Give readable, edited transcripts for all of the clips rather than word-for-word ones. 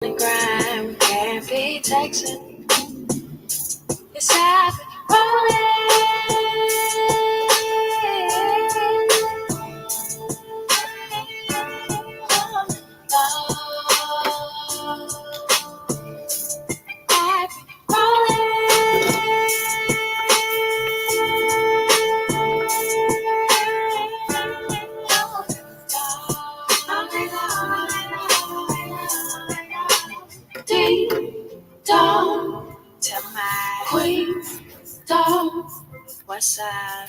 The grind can't be Texan. It's happening. Don't tell my queen. Don't what's up?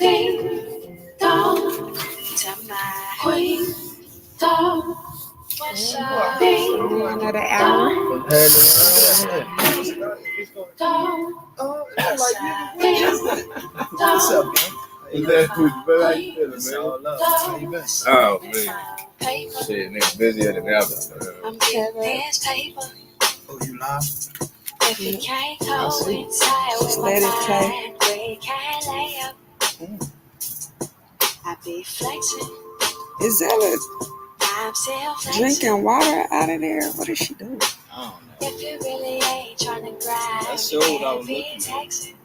Don't tell my queen. Don't what's up? Another hour. Don't what's up? Is that who's better? How you feeling, man? How you been? Oh, man. Shit, nigga busier than ever. I'm getting this paper. Oh, you live? If you can't go inside with my mind, we can't lay up. I be flexing. Is that I'm still flexing. drinking water out of there? What is she doing? I don't know. If you really ain't trying to grind, That's you what I can't was be looking at. texting.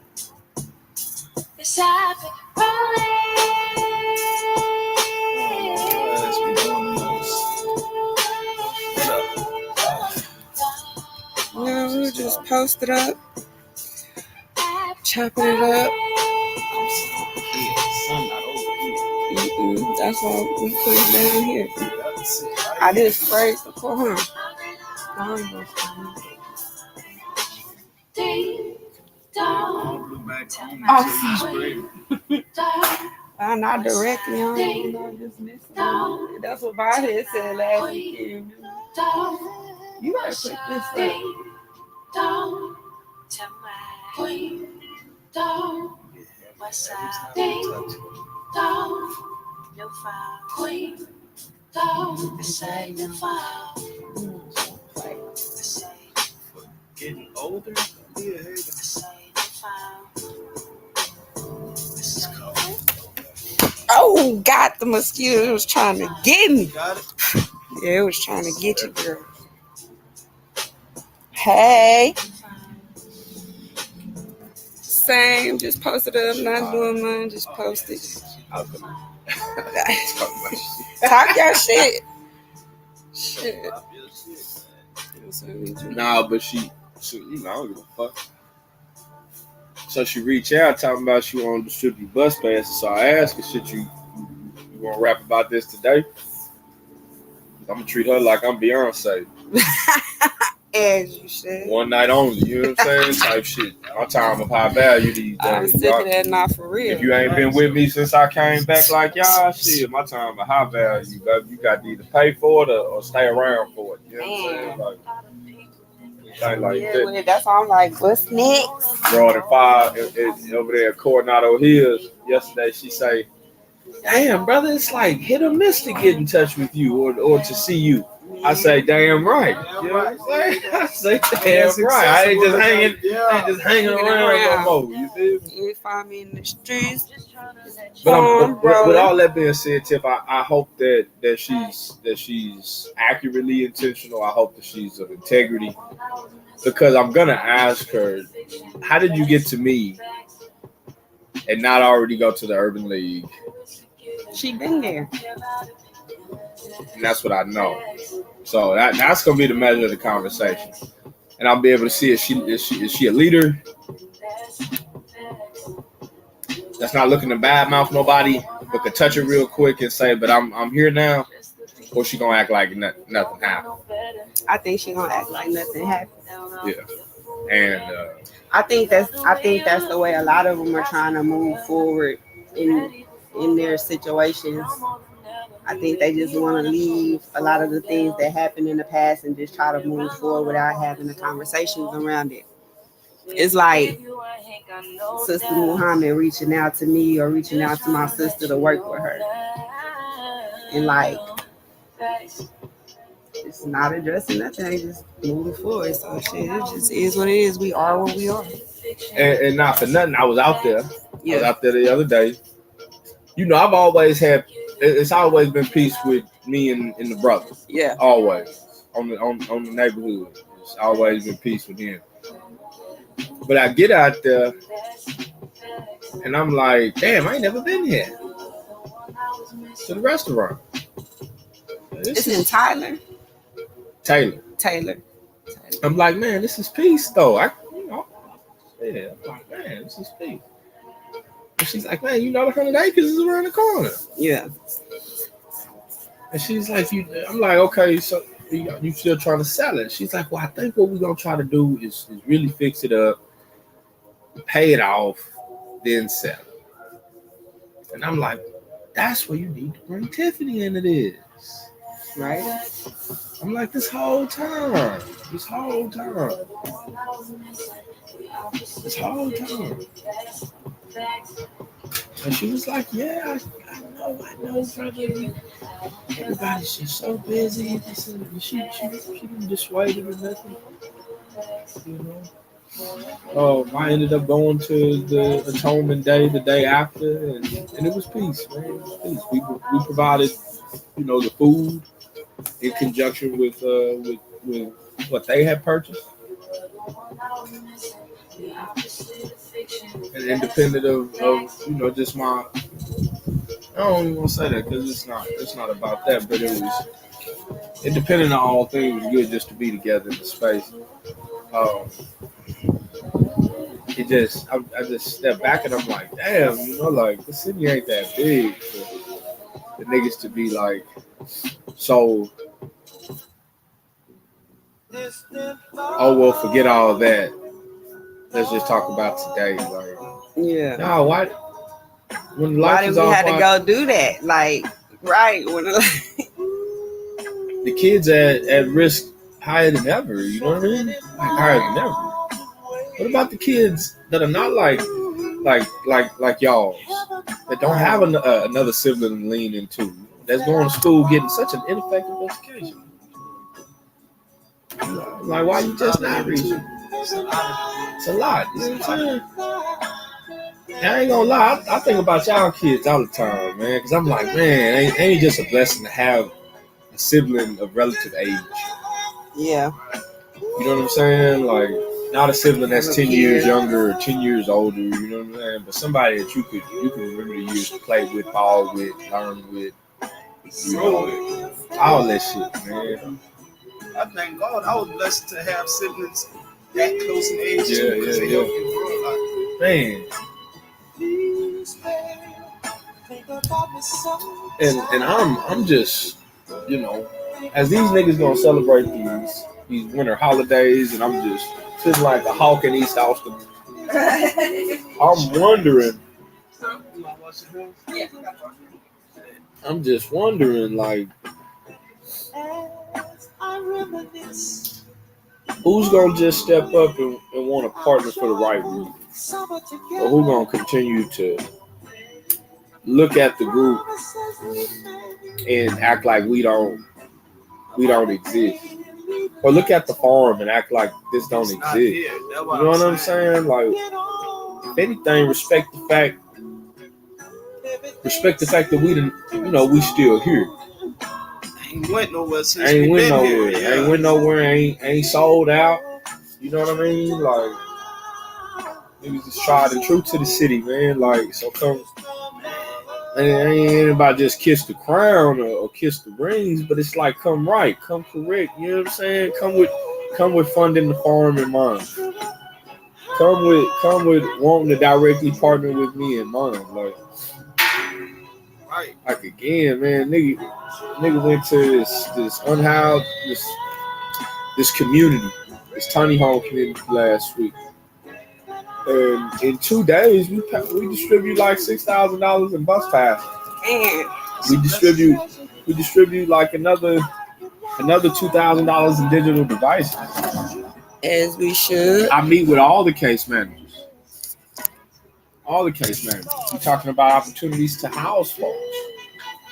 It's up and rolling. Let's be doing this. What up? No, we'll just post it up, chopping it up. Sun not over here. That's why we put it down here. That's it. I just sprayed the core, huh? Don't Blue back home. Not directly on it, just missing. That's what my head said last weekend. You gotta put this up. Don't tell my queen. Don't what's up? Don't no foul queen. Don't say no foul. I say Getting older? Yeah, hey, I say no foul. this is cold. Oh, got the mosquito. It was trying to get me. Got it? Yeah, it was trying to get you, girl. Hey. Same, just posted it up, not doing mine, just posted. Talk your shit. Shit. Nah, but she you know, I don't give a fuck. So she reached out talking about she want to distribute bus passes. So I asked her, shit, you want to rap about this today? I'm going to treat her like I'm Beyonce. As you should. One night only, you know what I'm saying? Type shit. My time of high value these I'm days. sick of that, not for real. If you ain't been with me since I came back like y'all, shit, my time of high value, baby. You got to either pay for it or stay around for it. You know what I'm saying? Like Yeah, that. well, that's why I'm like, what's next? Jordan 5 over there at Coronado Hills yesterday, she say, damn, brother, it's like hit or miss to get in touch with you or to see you. I say, damn right. You know what I'm saying? I say, damn right. I ain't just hanging around no more. You feel me? You find me in the streets. But with all that being said, Tiff, I hope that she's accurately intentional. I hope that she's of integrity. Because I'm gonna ask her, how did you get to me and not already go to the Urban League? She been there. And that's what I know. So that's gonna be the measure of the conversation. And I'll be able to see is she a leader that's not looking to badmouth nobody, but could touch it real quick and say, but I'm here now, or she gonna act like nothing happened. I think she gonna act like nothing happened. Yeah. And I think that's the way a lot of them are trying to move forward in their situations. I think they just want to leave a lot of the things that happened in the past and just try to move forward without having the conversations around it. It's like Sister Muhammad reaching out to me or reaching out to my sister to work with her. And like, it's not addressing nothing. They just moving forward. So shit, it just is what it is. We are what we are. And not for nothing, I was out there. Yeah. I was out there the other day. You know, I've always had. It's always been peace with me and the brother. Yeah. Always on the neighborhood. It's always been peace with him. But I get out there and I'm like, damn, I ain't never been here to the restaurant. It's in Tyler. Taylor. I'm like, man, this is peace though. I'm like, man, this is peace. And she's like, man, you know the 100 acres is around the corner. Yeah. And she's like, I'm like, okay, so you still trying to sell it? She's like, well, I think what we're gonna try to do is really fix it up, pay it off, then sell it. And I'm like, that's where you need to bring Tiffany into this. Right. I'm like, this whole time. And she was like, yeah, I know, brother. Everybody's just so busy. She didn't dissuade him or nothing. You know. I ended up going to the Atonement Day the day after, and it was peace, man. It was peace. We provided, the food in conjunction with what they had purchased, and independent of just my. I don't even want to say that because it's not about that, but it was independent of all things. It was good just to be together in the space. I just step back and I'm like, damn, like the city ain't that big for the niggas to be like so. Oh well, forget all of that. Let's just talk about today. Like, yeah. No, why? When life Why did is we on have to fire, go do that? Like, right? When the kids at risk higher than ever. You know what I mean? Like higher than ever. What about the kids that are not like y'all that don't have another sibling to lean into? That's going to school getting such an ineffective education. Like, why you just not reaching? It's a lot. You know what I'm saying? I ain't gonna lie. I think about y'all kids all the time, man. Because I'm like, man, ain't it just a blessing to have a sibling of relative age? Yeah. You know what I'm saying? Like, not a sibling that's 10 years younger or 10 years older, you know what I'm saying? But somebody that you can remember the years to play with, ball with, learn with, all that shit, man. I thank God I was blessed to have siblings that close in age too, because they help you grow a lot. Man. And I'm just, as these niggas gonna celebrate these winter holidays, and I'm just sitting like a hawk in East Austin. I'm just wondering, like, who's gonna just step up and want to partner for the right reasons, or who gonna continue to look at the group and act like we don't exist, or look at the farm and act like this don't exist. You know what I'm saying? Like, if anything, respect the fact that we still here. Ain't went nowhere since Ain't we went been nowhere. here. Yeah. Ain't went nowhere. Ain't sold out. You know what I mean? Like, niggas is tried and true to the city, man. Like, so come. Ain't about just kiss the crown or kiss the rings, but it's like come right, come correct. You know what I'm saying? Come with funding the farm in mind. Come with wanting to directly partner with me in mind. Like again, man, nigga went to this unhoused this community, this tiny home community last week. And in 2 days, we distribute like $6,000 in bus passes. We distribute like another $2,000 in digital devices. As we should. I meet with all the case managers. We're talking about opportunities to house folks,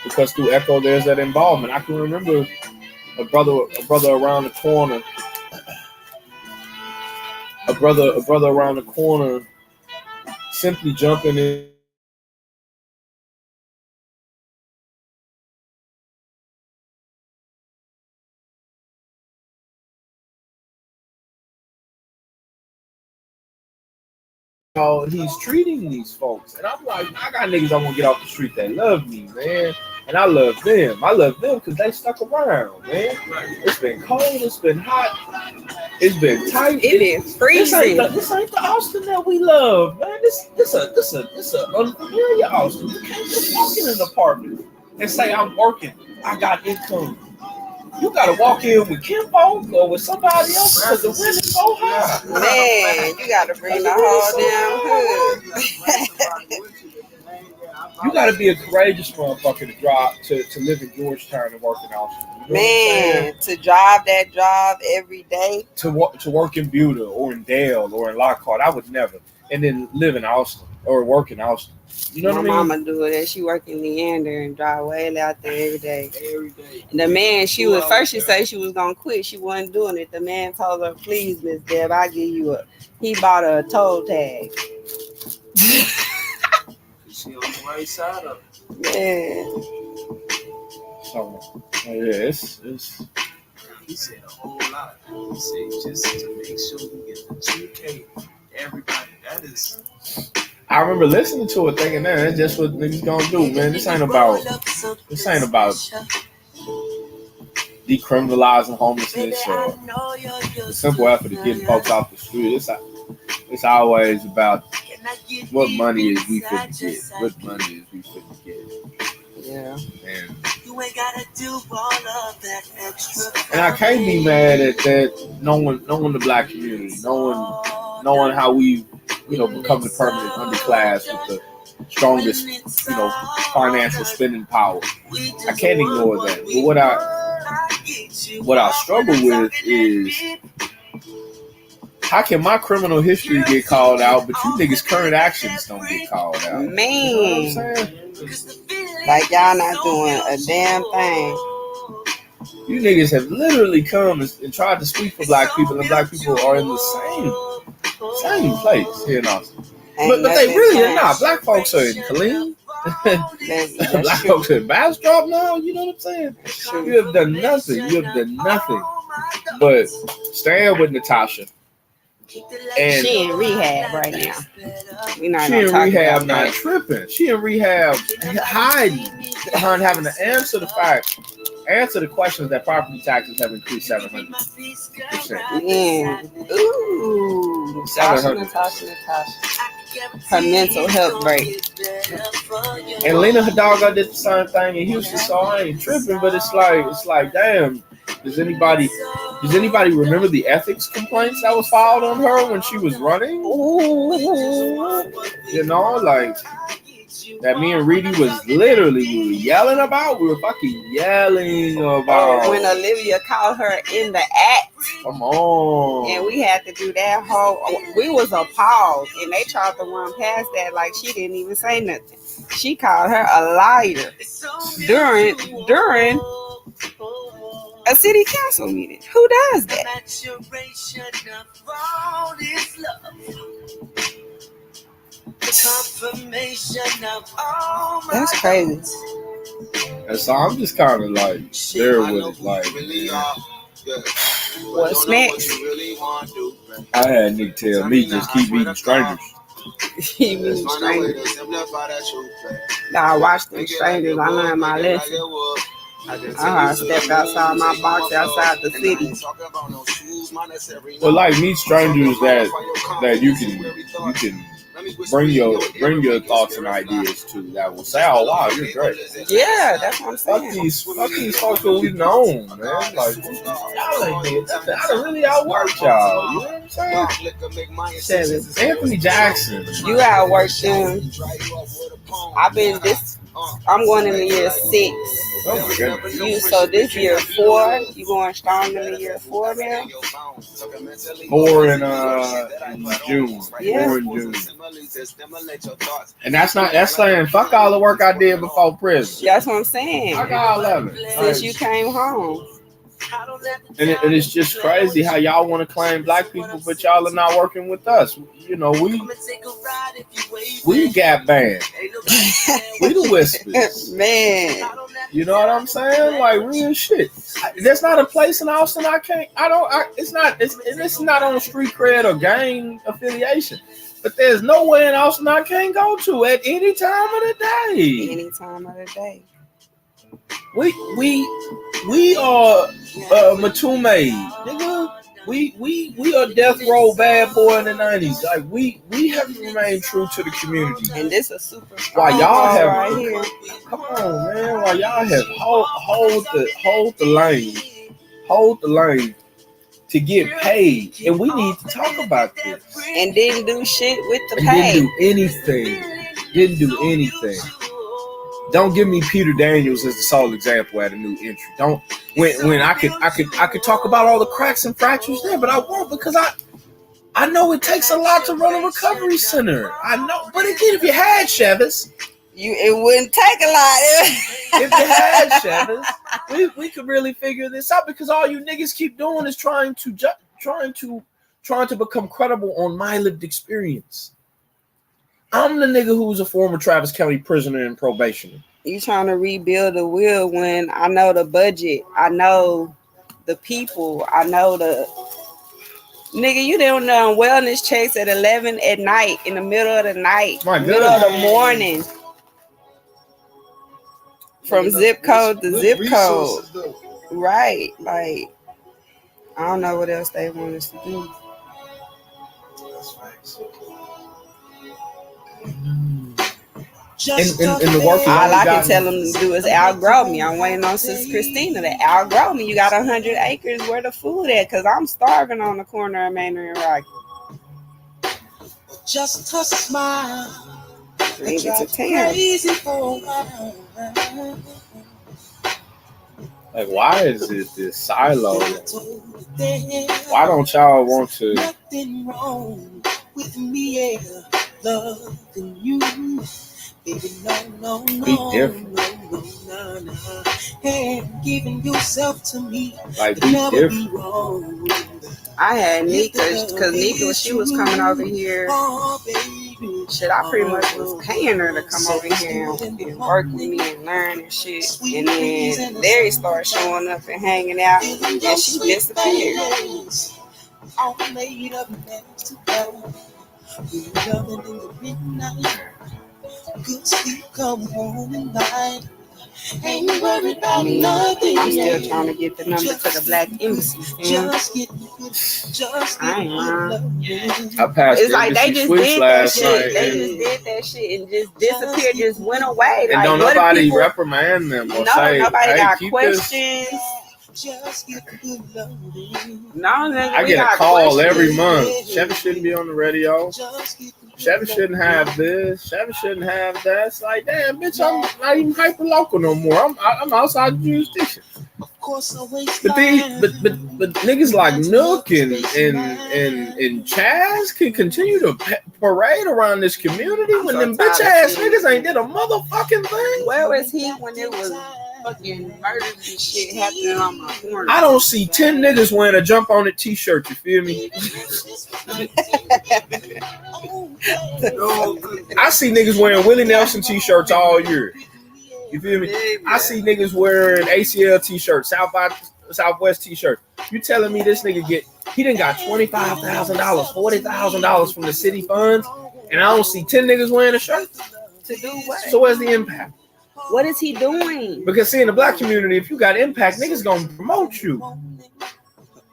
because through Echo there's that involvement. I can remember a brother around the corner. A brother around the corner simply jumping in how he's treating these folks. And I'm like, I got niggas I want to get off the street that love me, man. And I love them. I love them because they stuck around, man. It's been cold. It's been hot. It's been tight. It is freezing. This ain't the Austin that we love, man. This a unfamiliar Austin. You can't just walk in an apartment and say I'm working. I got income. You gotta walk in with Kimbo or with somebody else because the rent is so high. Man, you gotta bring the whole damn hood. You gotta be a courageous motherfucker to live in Georgetown and work in Austin. You know Man, to drive that job every day. to work in Buda or in Dale or in Lockhart, I would never. And then live in Austin or work in Austin. You know My what I mean? mama do it. She work in Leander and drive way out there every day. Every day. And the man, she said she was gonna quit. She wasn't doing it. The man told her, "Please, Miss Deb, I'll give you a." He bought her a toll tag. She on the right side of it. Man, So yeah, it's He said a whole lot. He said just to make sure we get the 2K. Everybody, that is. I remember listening to it thinking, man, that's just what niggas gonna do, man. This ain't about decriminalizing homelessness or the simple effort of getting folks off the street. It's always about what money is we finna get. What money is we finna get. yeah. And You ain't gotta do all of that extra. And I can't be mad at that. Knowing the black community, knowing how we, become the permanent underclass with the strongest, financial spending power. I can't ignore that. But what I struggle with is how can my criminal history get called out, but you niggas' current actions don't get called out? You know Man, what I'm saying? like y'all not doing a damn thing. You niggas have literally come and tried to speak for black people, and black people are in the same place here in Austin. But they really are not. Black folks are in Killeen. Black folks are in Bastrop now. You know what I'm saying? You have done nothing. You have done nothing but stand with Natasha. And She in rehab right now. We not she gonna in talk rehab, about not that. tripping. She in rehab, hiding behind having to answer the questions that property taxes have increased 700%. Yeah. Ooh, Natasha. Her mental health break. And Lena Hidalgo did the same thing in Houston, so I ain't tripping. But it's like, damn. Does anybody remember the ethics complaints that was filed on her when she was running? You know, like that me and Reedy was literally yelling about. We were fucking yelling about When Olivia called her in the act. Come on. And we had to do that whole. We was appalled, and they tried to run past that like she didn't even say nothing. She called her a liar during a city council meeting. Who does that? That's crazy. And so I'm just kind of like there with it, like. What's next? I had a nigga tell me just keep meeting strangers. He means strangers. Nah, I watched them strangers. I learned my lesson. I stepped outside my box outside the city. Well, like meet strangers that you can bring your thoughts and ideas to that will say, oh wow, you're great. Yeah, that's what I'm saying. Fuck these folks that we've known, man. Like y'all ain't did nothing. I done really outworked y'all. You know what I'm saying? Anthony Jackson. You outworked them. I'm going in the year 6. Oh my goodness. So this year 4, you going strong in the year 4 now? 4 in June. Yeah. 4 in June. And that's saying fuck all the work I did before prison. That's what I'm saying. I got 11. Since you came home. And it's just crazy how y'all want to claim black people, but y'all are not working with us. You know, we Gap Band. We the Whispers. Man. You know what I'm saying? Like real shit. There's not a place in Austin it's not on street cred or gang affiliation. But there's nowhere in Austin I can't go to at any time of the day. Any time of the day. We are Matume, nigga. We are death row bad boy in the 90s. Like we have to remain true to the community. And this is super While y'all have right here. come on, man. While y'all have hold the lane to get paid, and we need to talk about this. And didn't do shit with the And pay. Didn't do anything. Don't give me Peter Daniels as the sole example at a new entry. Don't when I could talk about all the cracks and fractures there, but I won't because I know it takes a lot to run a recovery center. I know, but again, if you had Chavez, It wouldn't take a lot. if you had Chavez, we could really figure this out because all you niggas keep doing is trying to become credible on my lived experience. I'm the nigga who's a former Travis County prisoner and probationer. You trying to rebuild the wheel when I know the budget, I know the people, I know the nigga. You don't know wellness checks at 11 at night, in the middle of the night, My middle of goodness. the morning, from zip code to zip code. Right, like I don't know what else they want us to do. In the work, All I can tell them to do is outgrow me. I'm waiting on Sister Christina to outgrow me. You got 100 acres where the food at? Because I'm starving on the corner of Manor and Rocky. Just a smile. Ain't get to town. Crazy for a while. like, why is it this silo? Why don't y'all want to? Nothing wrong with me, yeah. Loving you. Baby, no, Be different. no. Hey, giving yourself to me. Like, Could be never different. be wrong. I had Nika, because Nika, she was coming over here. Oh, baby. Shit, I pretty much was paying her to come over here and work with me and learn and shit. And then Larry started showing up and hanging out, and she disappeared. All made up next to God. We loving in the midnight. Good sleep come home at night. Ain't worried about nothing. I'm still trying to get the number to the Black Embassy. Fam. Just getting good. Just I ain't lying. getting I passed It's the like they embassy just switch did that last shit. night, They and, just did that shit and just disappeared, just went away. and Like, don't what if nobody people- reprimand them or No, say, nobody "Hey, got keep questions. just getting good loving. No, nigga, I we get a got call questions. every month. Chevy shouldn't be on the radio. Just getting good Chevy shouldn't have this. Chevy shouldn't have that. It's like, damn, bitch, I'm not even hyper local no more. I'm outside the jurisdiction. Of course, I waste But niggas like Nook and Chaz can continue to parade around this community I'm when so them tired bitch of ass seeing niggas ain't did a motherfucking thing. Where was he when it was fucking murders and shit happening on my corner? I don't see 10 niggas wearing a jump on it t-shirt, you feel me? I see niggas wearing Willie Nelson t-shirts all year. You feel me? I see niggas wearing ACL t-shirts, Southwest t-shirts. You telling me this nigga he done got $25,000, $40,000 from the city funds, and I don't see 10 niggas wearing a shirt? To do what? So where's the impact? What is he doing? Because see, in the black community, if you got impact, niggas gonna promote you.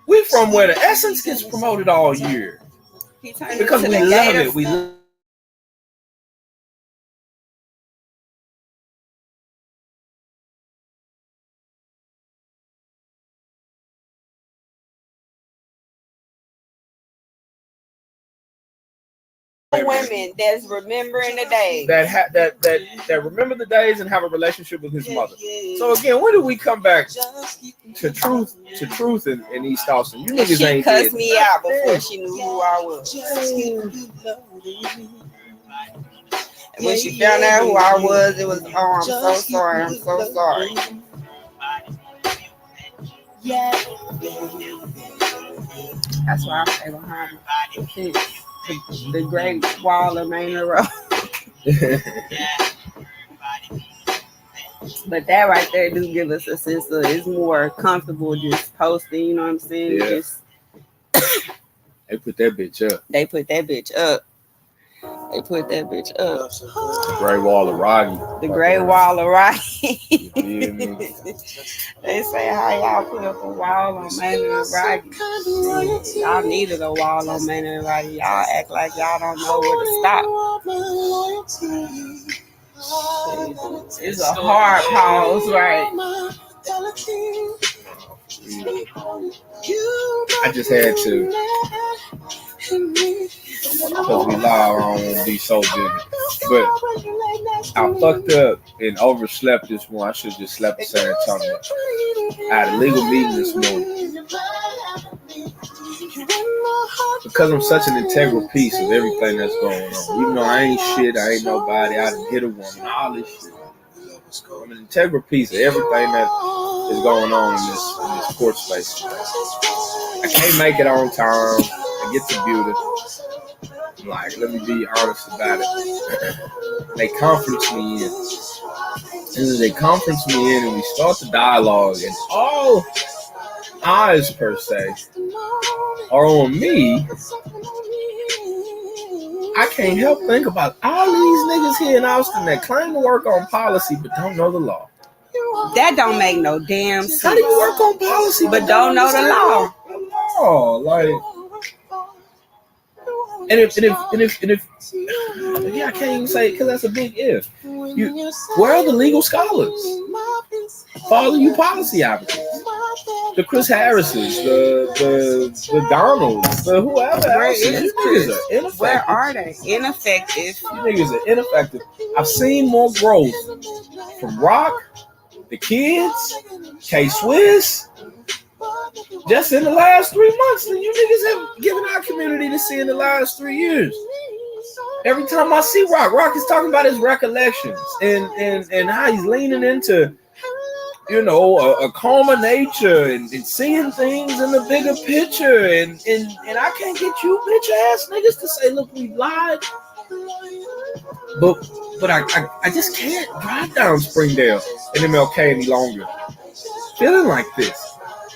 We from where the essence gets promoted all year. He turned Because into we the love gator. it. We love women that's remembering the day. that remember the days and have a relationship with his mother. So again, when do we come back to truth in East Austin? You niggas She ain't cussed did me out before nothing. she knew who I was. And when she found out who I was, it was, oh, I'm so sorry. I'm so sorry. That's why I stay behind the Great Wall of Manor Road. But that right there do give us a sense of it's more comfortable just posting, you know what I'm saying? Yeah. Just They put that bitch up. they put that bitch up. They put that bitch up. The Great Wall of Rocky. The Great Wall of Rocky. You feel me? They say how y'all put up a wall on Maynard and Rocky. Y'all needed a wall on Maynard and Rocky. Y'all act like y'all don't know where to stop. It's a hard pause, right? I just had to, because we lie, I don't want to be so vivid. But I fucked up and overslept this morning. I should have just slept in San Antonio. I had a legal meeting this morning. Because I'm such an integral piece of everything that's going on. Even though I ain't shit, I ain't nobody, I done hit a woman, all this shit. I'm an integral piece of everything that is going on in this court space. I can't make it on time. I get to Buda. I'm like, let me be honest about it. They conference me in. And they conference me in and we start the dialogue, and all eyes per se are on me. I can't help think about all these niggas here in Austin that claim to work on policy but don't know the law. That don't make no damn sense. How do you work on policy but don't know the law? Oh, like, and if yeah, I can't even say because that's a big if. Where are the legal scholars? Follow you policy advocates. The Chris Harrises, the Donalds, the whoever else. These niggas are ineffective. Where are they? Ineffective. These niggas are ineffective. I've seen more growth from Rock, the kids, K-Swiss, just in the last 3 months than you niggas have given our community to see in the last 3 years. Every time I see Rock is talking about his recollections and how he's leaning into, you know, a calmer nature and seeing things in the bigger picture. And I can't get you bitch ass niggas to say, look, we lied. But I just can't drive down Springdale and MLK any longer feeling like this.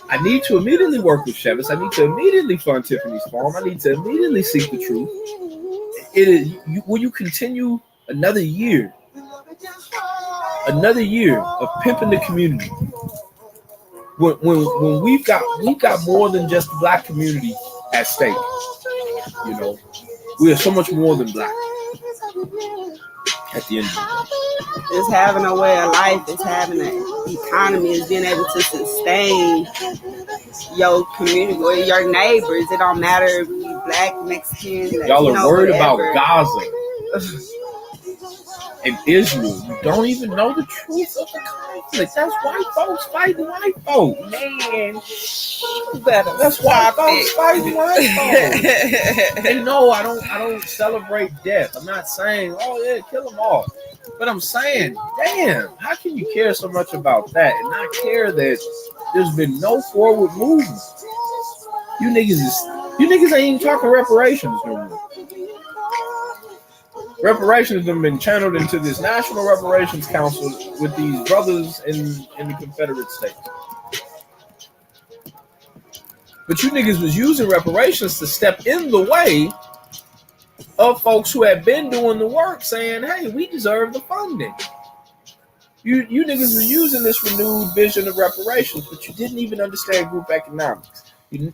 I need to immediately work with Chevis. I need to immediately fund Tiffany's farm. I need to immediately seek the truth. Will you continue another year of pimping the community when we've got more than just the black community at stake? You know, we are so much more than black. At the end of the day, It's having a way of life. It's having an economy. It's being able to sustain your community or your neighbors. It don't matter if you black, Mexican, y'all are worried whatever. about Gaza and Israel. You don't even know the truth of the conflict. That's white folks fighting white folks. Man, That's white folks fighting white folks. And no, I don't celebrate death. I'm not saying, oh yeah, kill them all. But I'm saying, damn, how can you care so much about that and not care that there's been no forward movement? You niggas ain't even talking reparations no more. Reparations have been channeled into this National Reparations Council with these brothers in the Confederate States. But you niggas was using reparations to step in the way of folks who had been doing the work, saying, hey, we deserve the funding. You niggas were using this renewed vision of reparations, but you didn't even understand group economics. You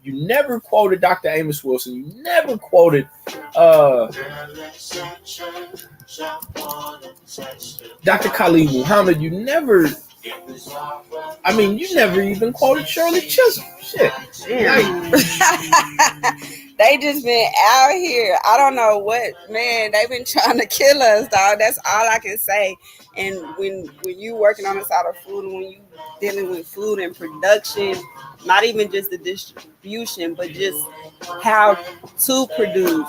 never quoted Dr. Amos Wilson. You never quoted Dr. Khalid Muhammad. You never even quoted Shirley Chisholm. Shit. damn. They just been out here. I don't know what, man. They've been trying to kill us, dog. That's all I can say. And when you working on the side of food, and when you dealing with food and production, not even just the distribution, but just how to produce,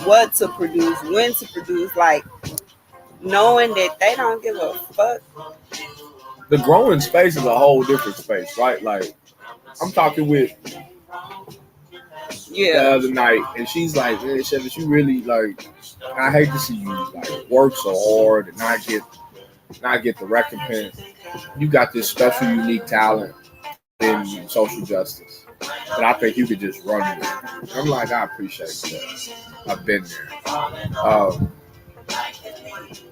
what to produce, when to produce, like knowing that they don't give a fuck. The growing space is a whole different space, right? Like, I'm talking with the other night, and she's like, man, Chevis, you really, like, I hate to see you like work so hard and not get the recompense. You got this special, unique talent in social justice. but I think you could just run with it. I'm like, I appreciate that. I've been there.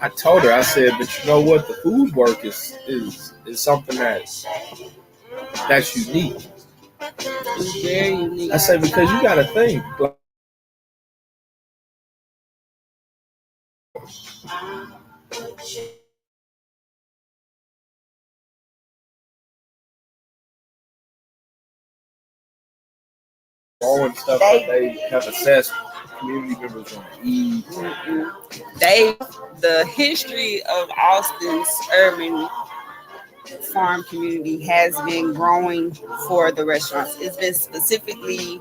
I told her, I said, but you know what? The food work is something that's unique. It's very unique. I said, because you got to think. All and stuff that they have assessed community members want to eat. The history of Austin's urban farm community has been growing for the restaurants. It's been specifically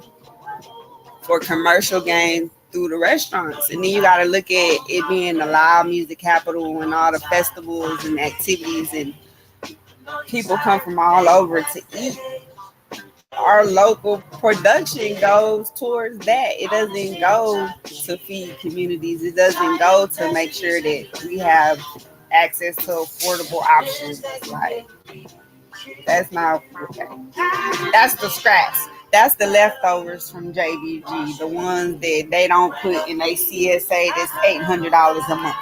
for commercial gain through the restaurants. And then you got to look at it being the live music capital and all the festivals and activities, and people come from all over to eat. Our local production goes towards that. It doesn't go to feed communities. It doesn't go to make sure that we have access to affordable options. Like, that's not okay. That's the scraps. That's the leftovers from JBG. The ones that they don't put in a CSA that's $800 a month.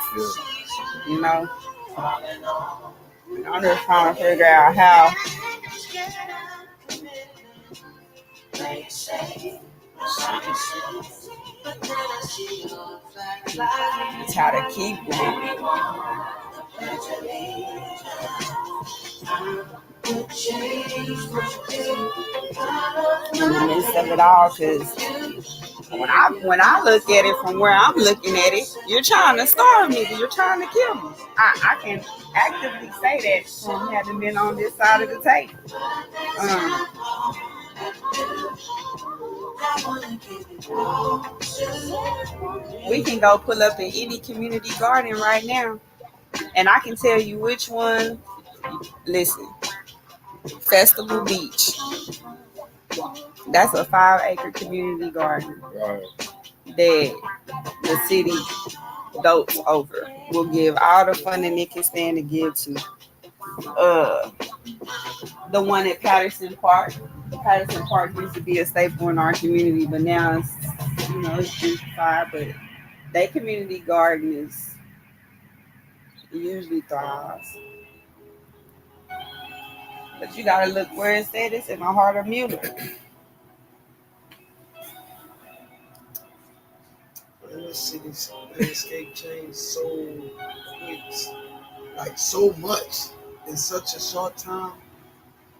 You know? I'm just trying to figure out how to keep going. In the midst of it all, because when I look at it from where I'm looking at it, you're trying to starve me, you're trying to kill me. I can actively say that from having been on this side of the table. We can go pull up in any community garden right now, and I can tell you which one. Listen, Festival Beach. That's a 5-acre community garden that the city dotes over. Will give all the funding it can stand to give to. The one at Patterson Park. Patterson Park used to be a staple in our community, but now it's gentrified. But that community garden is usually thrives. But you gotta look where it's at. It's in the heart of Mueller. The city's landscape changed so quick, like so much in such a short time.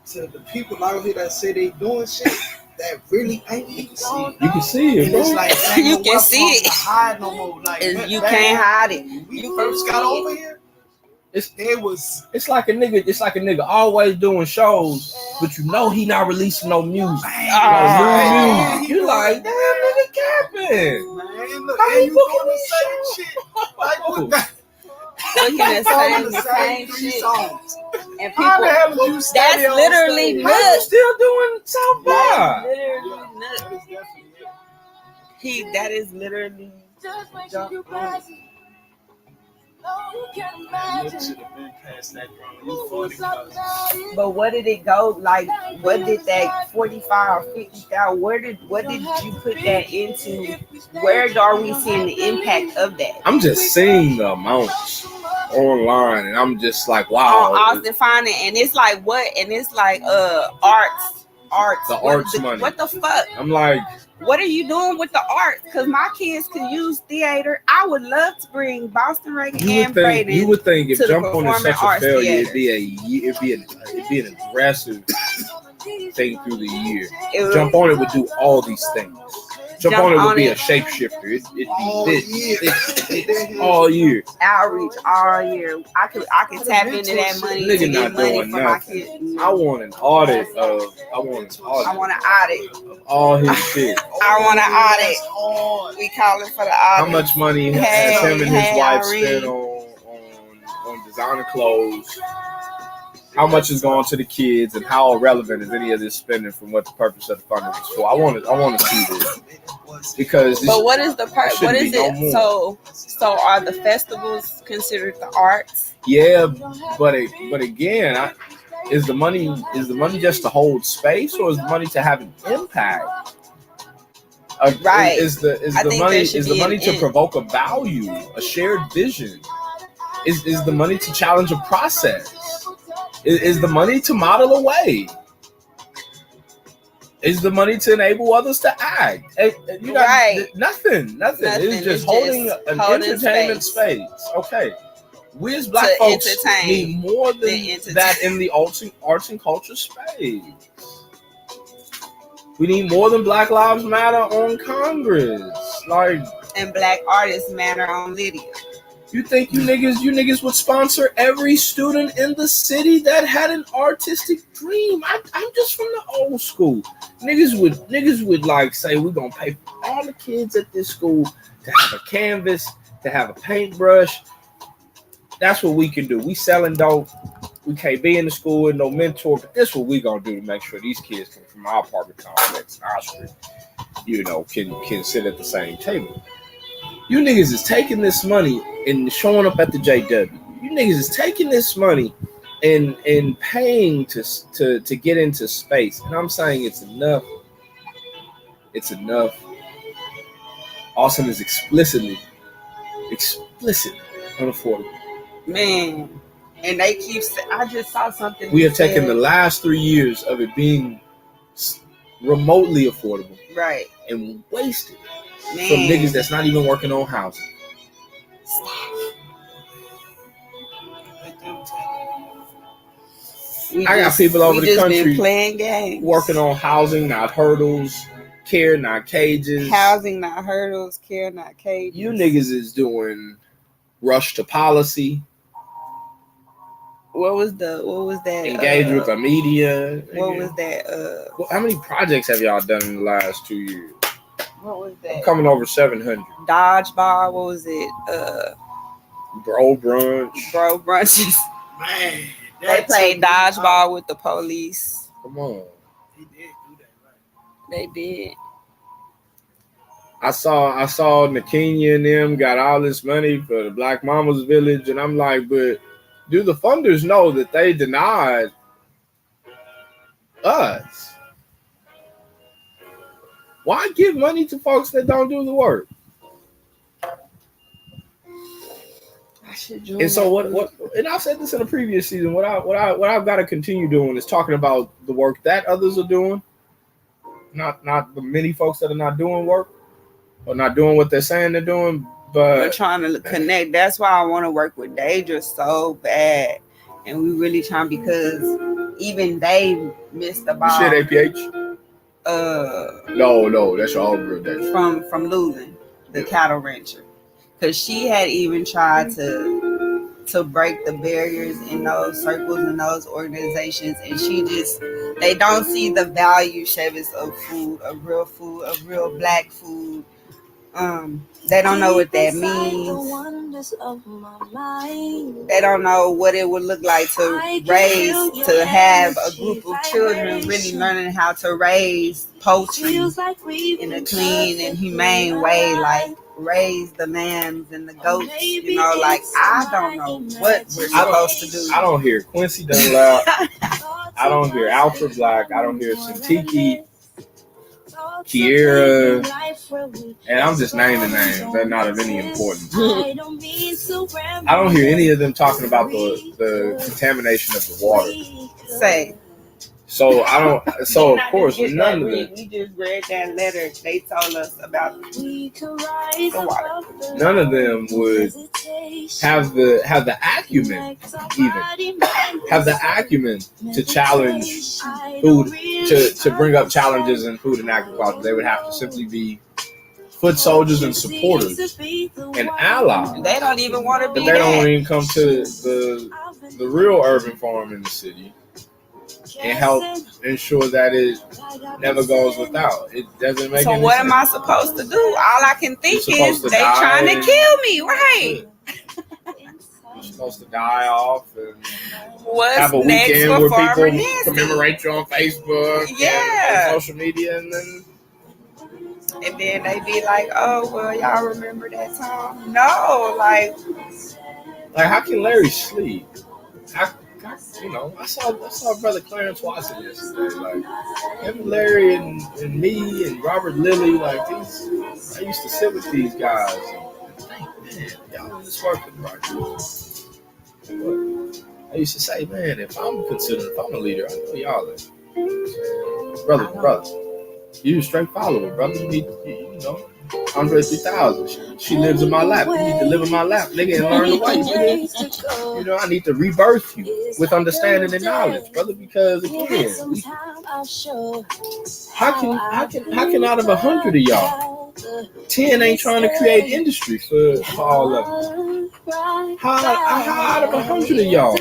To the people out here that say they doing shit that really ain't, you can see it. You can see it, and it's like you can see it. Hide no more. Like you can't hide it. When we first got over here, it's like a nigga always doing shows, but you know he not releasing no music. Man, music. You like, damn nigga capping. Man, look, how and you you booking doing the these same shows? shit. Like what that? Looking at the same three shit. songs. And How the people, hell did you stay that's on literally stage? How you nuts. still doing South by? That's literally nuts. That is definitely it. That is literally jump on. But what did it go like? What did that 45 or 50,000? What did you put that into? Where are we seeing the impact of that? I'm just seeing the amounts online, and I'm just like, wow. Austin Finance, and it's like what? And it's like arts. The arts money. What the fuck? I'm like, what are you doing with the arts? Because my kids could use theater. I would love to bring Boston Reagan and Braden. You would think if to the Jump On is such a Performing failure, Arts it'd be an aggressive thing through the year. It would- Jump On it would do all these things. Jump On it would be a shapeshifter. It'd be this all year. Outreach all year. I could tap into that money Nigga to not get money doing for my nothing. kids. I want an audit of. I want an audit. of all his shit. I want an audit. That's hard. We calling for the audit. How much money has him and his wife Irene. spent on designer clothes? How much is going to the kids, and how irrelevant is any of this spending from what the purpose of the funding was for? I want to see this because. But what is the part? What is no it? more. So are the festivals considered the arts? Yeah, but again, Is the money just to hold space, or is the money to have an impact? Right. Is the I think money there should be to an provoke a value, a shared vision? Is the money to challenge a process? Is the money to model a way? Is the money to enable others to act? Right. Nothing. It's just holding an entertainment space. Okay. We as black To folks entertain need more than entertain. that in the arts and culture space. We need more than Black Lives Matter on Congress. Like, and Black Artists Matter on Lydia. you think you niggas would sponsor every student in the city that had an artistic dream? I'm just from the old school. Niggas would like say we're gonna pay for all the kids at this school to have a canvas, to have a paintbrush. That's what we can do. We selling dope. We can't be in the school with no mentor, but this is what we gonna do to make sure these kids from our apartment complex, our street, can sit at the same table. You niggas is taking this money and showing up at the JW. You niggas is taking this money and paying to get into space. And I'm saying it's enough. It's enough. Austin is explicitly unaffordable. Man. And they keep saying, I just saw something. We have taken the last 3 years of it being remotely affordable, right, and wasted from niggas that's not even working on housing. I got people over the country playing games, working on housing, not hurdles, care, not cages. Housing, not hurdles, care, not cages. You niggas is doing rush to policy. What was that? Engage with the media. What was that? How many projects have y'all done in the last 2 years? What was that? I'm coming over 700. Dodgeball. What was it? Bro brunches. Man, they played dodgeball with the police. Come on. They did do that, right? They did. I saw Nakenya and them got all this money for the Black Mamas Village, and I'm like, but do the funders know that they denied us? Why give money to folks that don't do the work? And so what? And I've said this in a previous season. What I've got to continue doing is talking about the work that others are doing, not the many folks that are not doing work or not doing what they're saying they're doing. But we're trying to connect. That's why I want to work with Deidre so bad, and we really trying, because even they missed the ball. You said APH? No, that's your old girl, Deidre. From Lulen, the cattle rancher, because she had even tried to break the barriers in those circles and those organizations, and they don't see the value, Chevis, of food, of real black food. They don't know what that means. They don't know what it would look like to have a group of children really learning how to raise poultry in a clean and humane way, like raise the lambs and the goats. I don't know what we're supposed to do. I don't hear Quincy Dunlap. I don't hear Alfred Black. I don't hear Santiki, Kiera, and I'm just naming names. They're not of any importance. I don't hear any of them talking about the contamination of the water. So of course, none of them. We just read that letter. They told us about the water. None of them would have the acumen, to challenge food, to bring up challenges in food and agriculture. They would have to simply be foot soldiers and supporters and allies. They don't even want to be. They don't even come to the real urban farm in the city and help ensure that it never goes without. It doesn't make So any what sense. am I supposed to do? All I can think is they die. trying to kill me, right? You're supposed to die off and What's have a next weekend for where Farmer people Nancy? commemorate you on Facebook and social media, and then they be like, oh, well, y'all remember that time? No, like how can Larry sleep? God You know, I saw Brother Clarence Watson yesterday. Like him, Larry, and me and Robert Lilly. Like these, I used to sit with these guys and think, man, y'all in this working right. But I used to say, man, if I'm a leader, I know y'all are. Brother. You a straight follower, brother. You know, Andre 3000. She lives in my lap. You need to live in my lap, nigga, and learn the way, nigga. You know, I need to rebirth you with understanding and knowledge, brother. Because again, how can out of 100 of y'all, 10 ain't trying to create industry for all of them? How out of 100 of y'all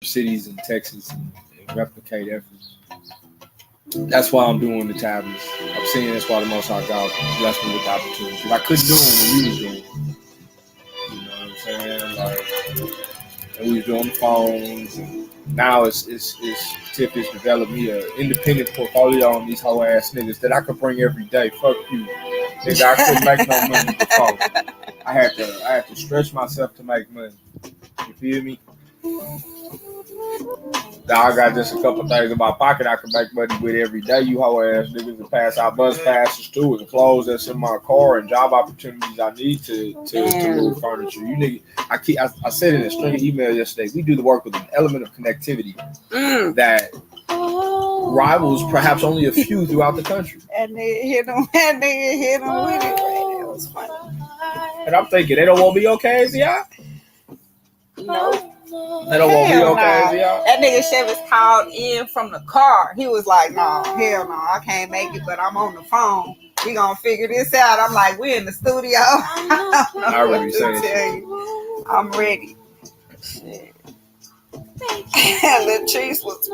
cities in Texas and replicate efforts. That's why I'm doing the tablets. I'm saying that's why the Most High God blessed me with the opportunity. Because I couldn't do them when we was doing them. You know what I'm saying? Like, and we was doing the phones. And now it's Tiff has developed me an independent portfolio on these whole ass niggas that I could bring every day. Fuck you. Nigga, I couldn't make no money before. I had to stretch myself to make money. You feel me? Now I got just a couple things in my pocket I can make money with every day. You hoe ass niggas can pass out bus passes too, and clothes that's in my car, and job opportunities I need to move furniture. You nigga, I said in a string email yesterday, we do the work with an element of connectivity that rivals perhaps only a few throughout the country. And they hit him with it. Right? That was funny. And I'm thinking they don't want me on KZI. No. They don't want me on KZI. That nigga Chevis called in from the car. He was like, no, hell no, I can't make it, but I'm on the phone. We gonna figure this out. I'm like, we in the studio. I already said I'm ready. Shit. Latrice was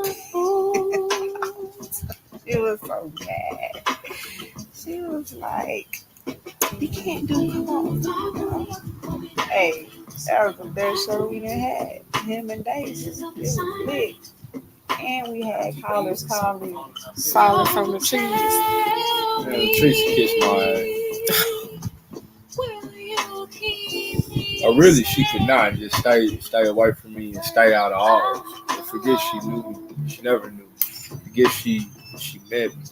she was so mad. She was like, we can't do come on. Hey, that was the best show we done had. Him and Daisy. It was lit. And we had callers calling solid from the trees. Man, Tracy kissed my ass. Or really, she could not just stay away from me and stay out of ours. But forget she knew me. She never knew me. Forget she met me.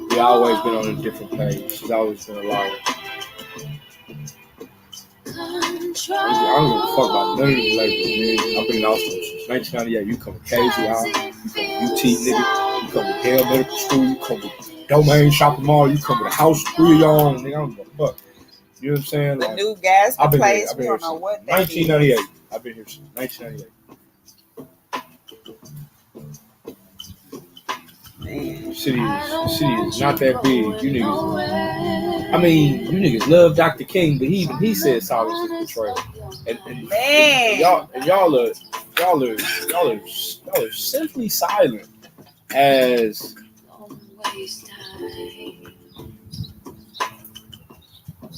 We always been on a different page. She's always been a liar. I don't give a fuck about none of these labels, man. I've been in Austin since 1998. You come to KZI, you come to UT, nigga. You come to Hale Medical School, you come to Domain Shopping Mall, you come to the House of 3 on, nigga. I don't give a fuck. You know what I'm saying? The like, new gas place, I've been we here don't know since what that 1998. is. I've been here since 1998. Man. The city is not that big. You niggas, I mean, you niggas love Dr. King, but he said silence is betrayal. And Man. y'all are simply silent as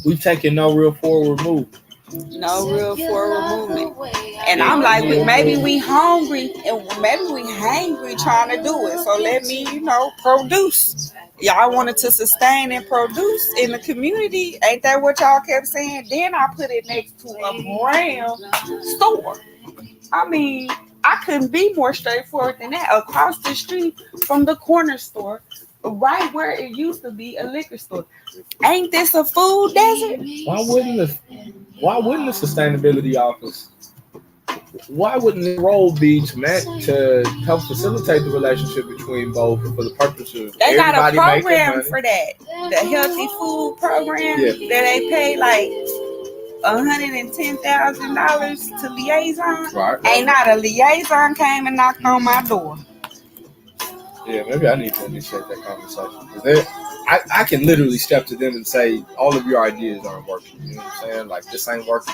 we've taken no real forward move. No real forward movement. And I'm like, maybe we hungry and maybe we hangry trying to do it. So let me, produce. Y'all wanted to sustain and produce in the community. Ain't that what y'all kept saying? Then I put it next to a brand store. I mean, I couldn't be more straightforward than that. Across the street from the corner store, right where it used to be a liquor store. Ain't this a food desert? Why wouldn't the sustainability office? Why wouldn't the role be to help facilitate the relationship between both for the purpose of they got a program money? for that, the healthy food program that they pay like $110,000 to liaison. Right. Ain't not a liaison came and knocked on my door. Yeah, maybe I need to initiate that conversation. I can literally step to them and say, all of your ideas aren't working. You know what I'm saying? Like, this ain't working.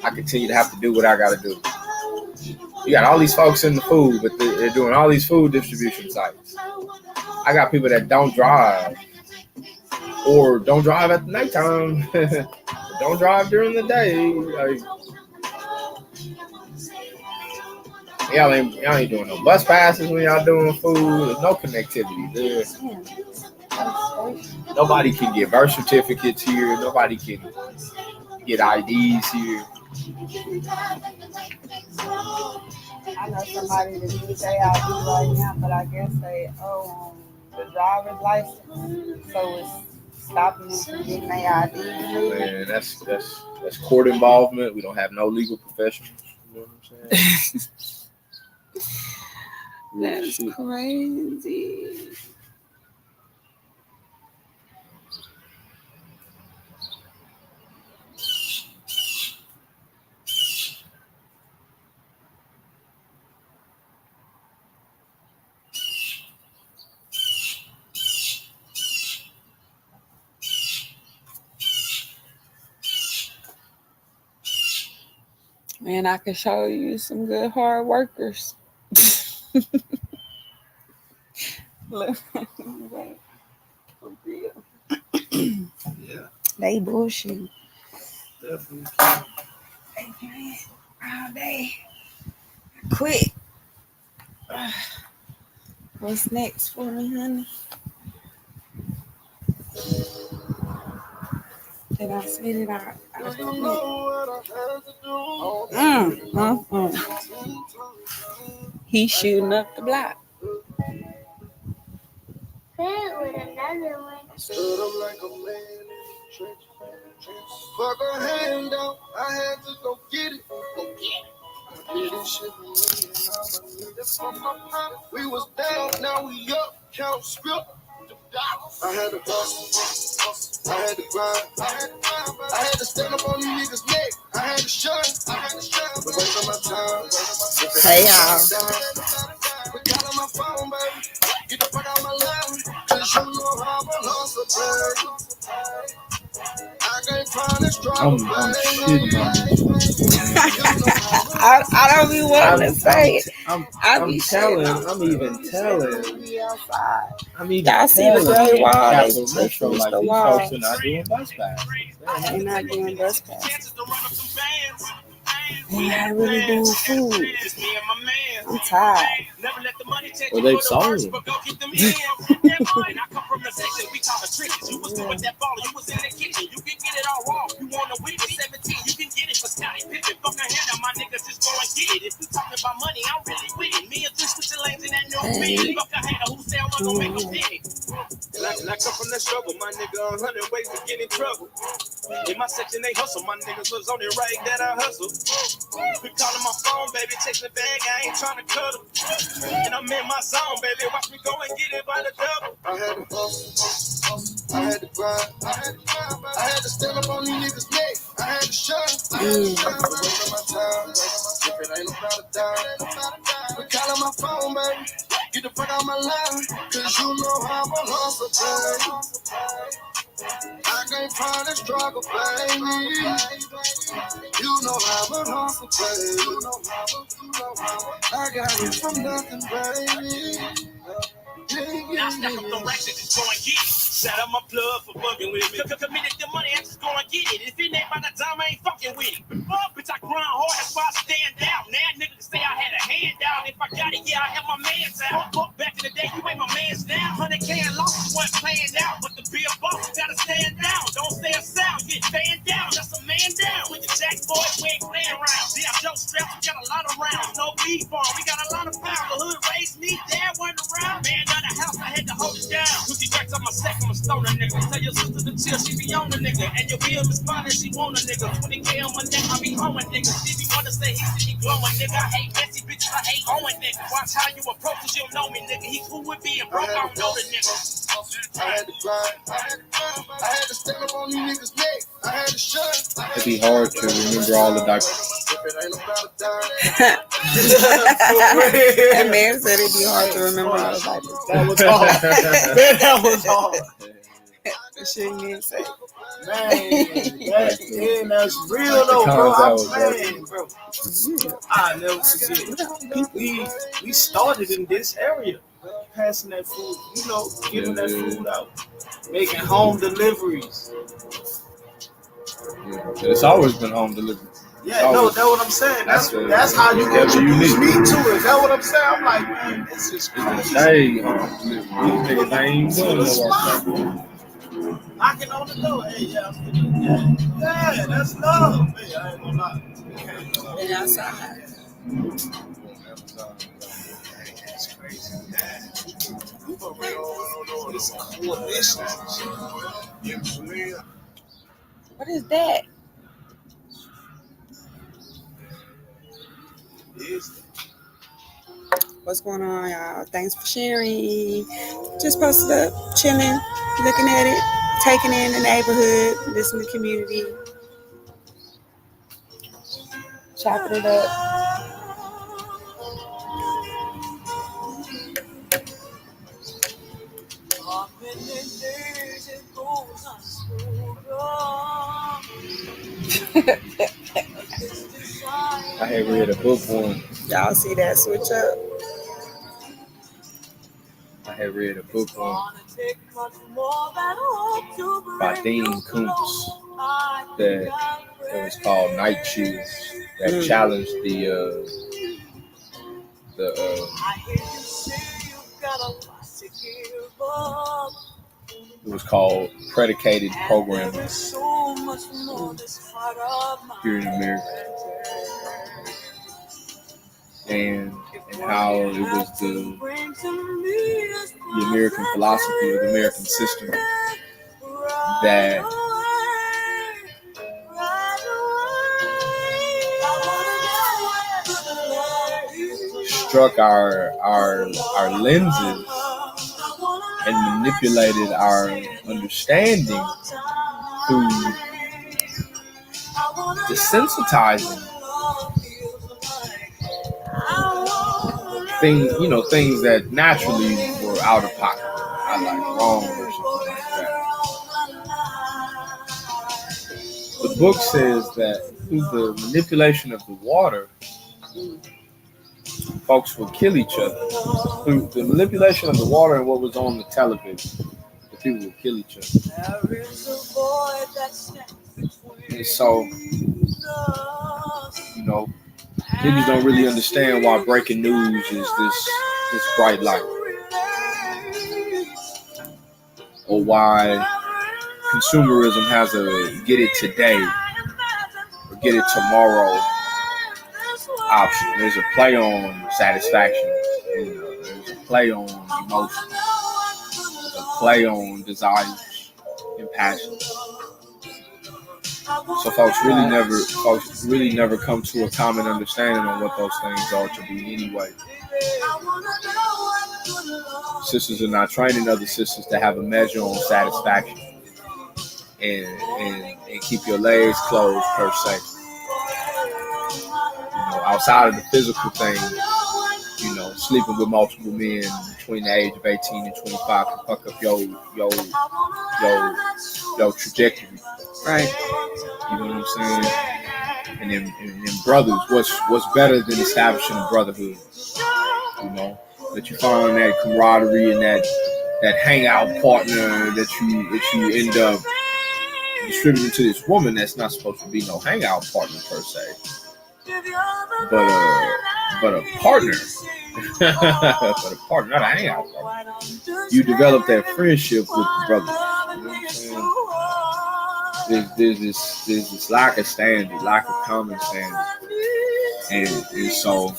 I continue to have to do what I got to do. You got all these folks in the food, but they're doing all these food distribution sites. I got people that don't drive or don't drive at the nighttime. Don't drive during the day. Like, y'all ain't doing no bus passes when y'all doing food. There's no connectivity there. Nobody can get birth certificates here. Nobody can get IDs here. I know somebody that needs their ID right now, but I guess they owe the driver's license, so it's stopping them from getting their ID. Man, that's court involvement. We don't have no legal professionals. You know what I'm saying? That's crazy. Man, I can show you some good hard workers. Look, for real. Yeah, They bullshit. definitely. They playing all day. Quit. What's next for me, honey? Did I spit it out? He's shooting up the block. With another one. Stood up like a man in the trench. Fuck her hand out, I had to go get it. I did this shit for me and I'ma need it from my pop. We was down, now we up, count script. I had to hustle, I had to grind, I had to stand up on these niggas' neck, I had to shine, but waste of my time. Hey, y'all. We got on my phone, baby. Get the fuck out my line, cause you know how I'm a hustle, baby. I can't find this trouble, I'm shitting on I don't even want to say it. I'm I be telling. shitting. I'm even telling. We outside. I'm even Y'all see the telling. gray wall? Capital They Metro, fixed like the these wall. folks are not doing bus pass. They're not doing bus pass. They're not really doing food. I'm tired. Well, they've sold them. And I come from that struggle, my nigga, 100 ways to get in trouble. In my section, they hustle, my niggas was on the right that I hustle. Quit calling my phone, baby, text the bag, I ain't trying to cut them. And I'm in my zone, baby, watch me go and get it by the double. I had to hustle, I had to grind, I had to stand up on these niggas' neck, I had to shine, waste of my time, if it ain't about a dime. Quit calling my phone, baby, get the fuck out my line, cause you know how I'm a hustle, baby. I can't find a struggle, baby. You know I'm a hustle, baby. I got it from nothing, baby. Now I stack up the racks and just go and get it. Shout out my plug for fucking with me. Committed the money, I just go and get it. If it ain't by the time, I ain't fucking with it. Fuck, bitch, I grind hard, that's why I stand out. Now niggas say I had a hand out. If I got it, yeah, I have my mans out. Fuck, back in the day, you ain't my mans now. 100K and losses wasn't playing out. But to be a boss, you gotta stand down. Don't say a sound, get fanned down. That's a man down. With the Jack boys, we ain't playing around. See, I Joe straps, we got a lot of rounds. No beef farm, we got a lot of power. The hood raised me, dad wasn't around. Man, out the house, I had to hold it down. 50 racks on my sack, I'm a stoner nigga. Tell your sister to chill, she be on the nigga. And your bill is fine and she want a nigga. 20K on my neck, I be on a nigga. She be wanna say he see me glowing, nigga. I hate messy bitches, I hate Owen, nigga. Watch how you approach us, you don't know me, nigga. He cool with being broke, I don't know the nigga. I had to grind, I had to stand up on these niggas' neck, I had to shine. It'd be hard to remember all the doctors. If it ain't about a dime. That man said it'd be hard to remember all the diapers. That was hard. Man, that was hard. That shit you didn't say. Man, that's real though, bro. I'm saying, bro. I never forget. We started in this area, passing that food, you know, giving that food out, making home deliveries. Yeah. It's always been home delivery. Yeah, no, that's what I'm saying. That's how you introduce me to it. That's what I'm saying. I'm like, man, this is crazy. Hey, home delivery. These niggas ain't doing no work. Knocking on the door. Hey, yeah, I'm getting it. Yeah, that's love. Hey, I ain't gonna lie. Been outside. That's crazy. It's coalition. What is that? What's going on, y'all? Thanks for sharing. Just posted up, chilling, looking at it, taking in the neighborhood, listening to community, chopping it up. I had read a book once. Y'all see that switch up? I had read a book once by Dean Koontz that was called Night Shoes, that challenged it was called predicated programming here in America, and how it was the American philosophy or the American system that struck our lenses and manipulated our understanding through desensitizing things that naturally were out of pocket, like wrong or something like that. The book says that through the manipulation of the water, folks would kill each other. Through the manipulation of the water and what was on the television, the people would kill each other. And so, niggas don't really understand why breaking news is this bright light, or why consumerism has a get it today or get it tomorrow option. There's a play on satisfaction, there's a play on emotion, there's a play on desires and passions. So folks really never come to a common understanding on what those things are to be anyway. Sisters are not training other sisters to have a measure on satisfaction and keep your legs closed per se. Outside of the physical thing, sleeping with multiple men between the age of 18 and 25 can fuck up your trajectory. Right. You know what I'm saying? And then brothers, what's better than establishing a brotherhood? That you find that camaraderie and that hangout partner that you end up distributing to this woman that's not supposed to be no hangout partner per se, but a partner, but a partner, not a hangout partner. You develop that friendship with the brother. You know what I'm saying? There's this lack of standard, lack of common standard, and so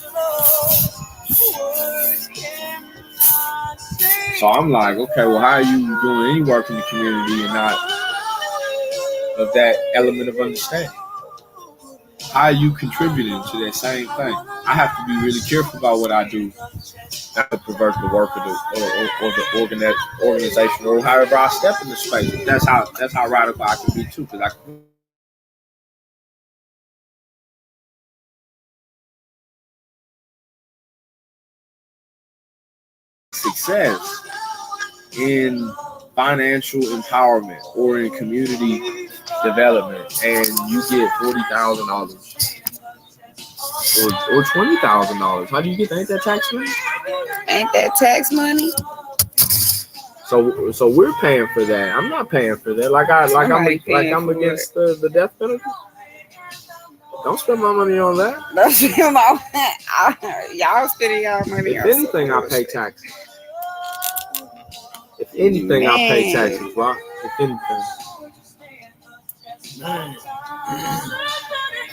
I'm like, okay, well, how are you doing any work in the community and not of that element of understanding? How are you contributing to that same thing? I have to be really careful about what I do, not to pervert the work of the organization or however I step in the space. That's how radical I can be too, because I can. Success in financial empowerment or in community development, and you get $40,000 or $20,000. How do you get that? Ain't that tax money? Ain't that tax money? So we're paying for that. I'm not paying for that. I'm against the death penalty. Don't spend my money on that. Don't spend my money. Y'all spending y'all money. If anything, I pay taxes. If anything, I pay taxes, right? If anything.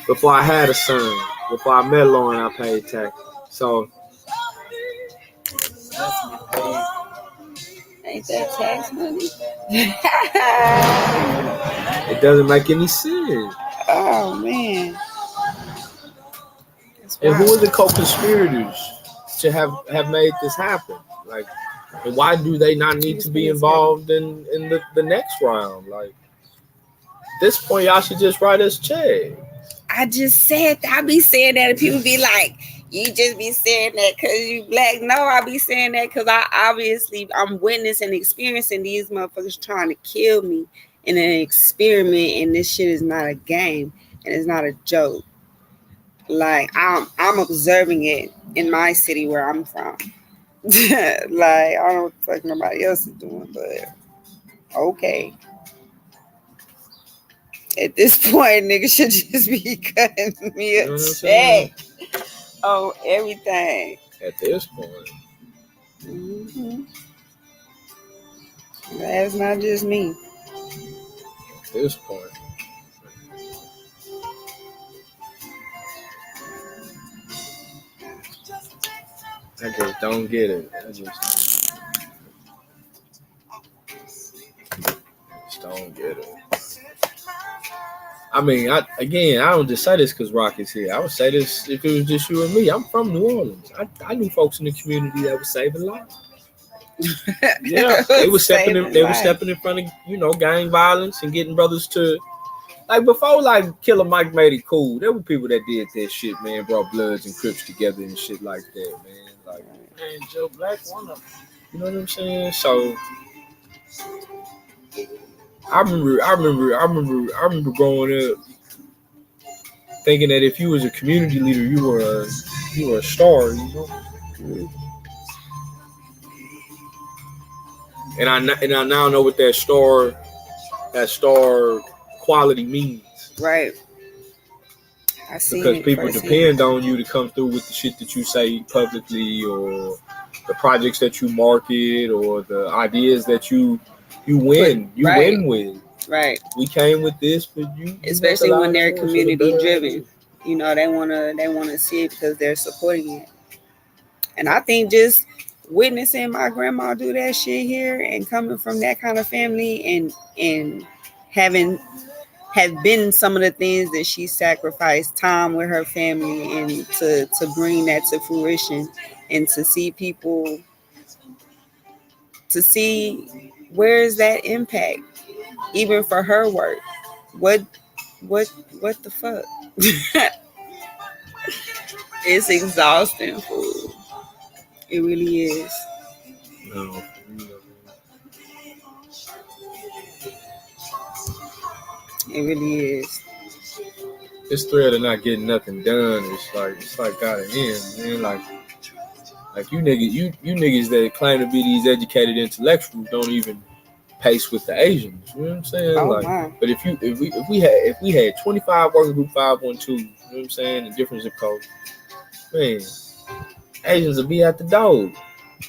Before I had a son, before I met Lauren, I paid taxes. So ain't that tax money? It doesn't make any sense. Oh man. And who are the co-conspirators to have made this happen? Like, and why do they not need to be involved in the next round? Like, at this point, y'all should just write us check. I just said that. I be saying that, and people be like, "You just be saying that because you black." No, I be saying that because I'm witnessing and experiencing these motherfuckers trying to kill me in an experiment, and this shit is not a game and it's not a joke. Like I'm observing it in my city where I'm from. Like I don't know what the fuck nobody else is doing, but okay. At this point, nigga should just be cutting me You a know what I'm saying? check on everything. At this point, Mm-hmm. That's not just me. at this point. I just don't get it. I just don't get it. I mean, I don't just say this because Rock is here. I would say this if it was just you and me. I'm from New Orleans. I knew folks in the community that was saving lives. Yeah, they were stepping in. They were stepping in front of gang violence and getting brothers to like before Killer Mike made it cool. There were people that did that shit, man. Brought Bloods and Crips together and shit like that, man. Like, man, Joe Black one of them. You know what I'm saying? So I remember growing up thinking that if you was a community leader, you were a star, you know. And I now know what that star quality means. Right. I see. Because people depend on you to come through with the shit that you say publicly, or the projects that you market, or the ideas that you win. You win with. Right. We came with this for you. Especially when they're community driven. You know, they wanna see it because they're supporting it. And I think just witnessing my grandma do that shit here and coming from that kind of family and have been some of the things that she sacrificed time with her family and to bring that to fruition, and to see people, to see where is that impact even for her work. What the fuck? It's exhausting, fool. It really is. No. It really is. This thread of not getting nothing done it's like gotta end, man. Like you niggas that claim to be these educated intellectuals don't even pace with the Asians. You know what I'm saying? Oh, my. But if we had 25 working group 512, you know what I'm saying, in different zip codes, man, Asians will be at the door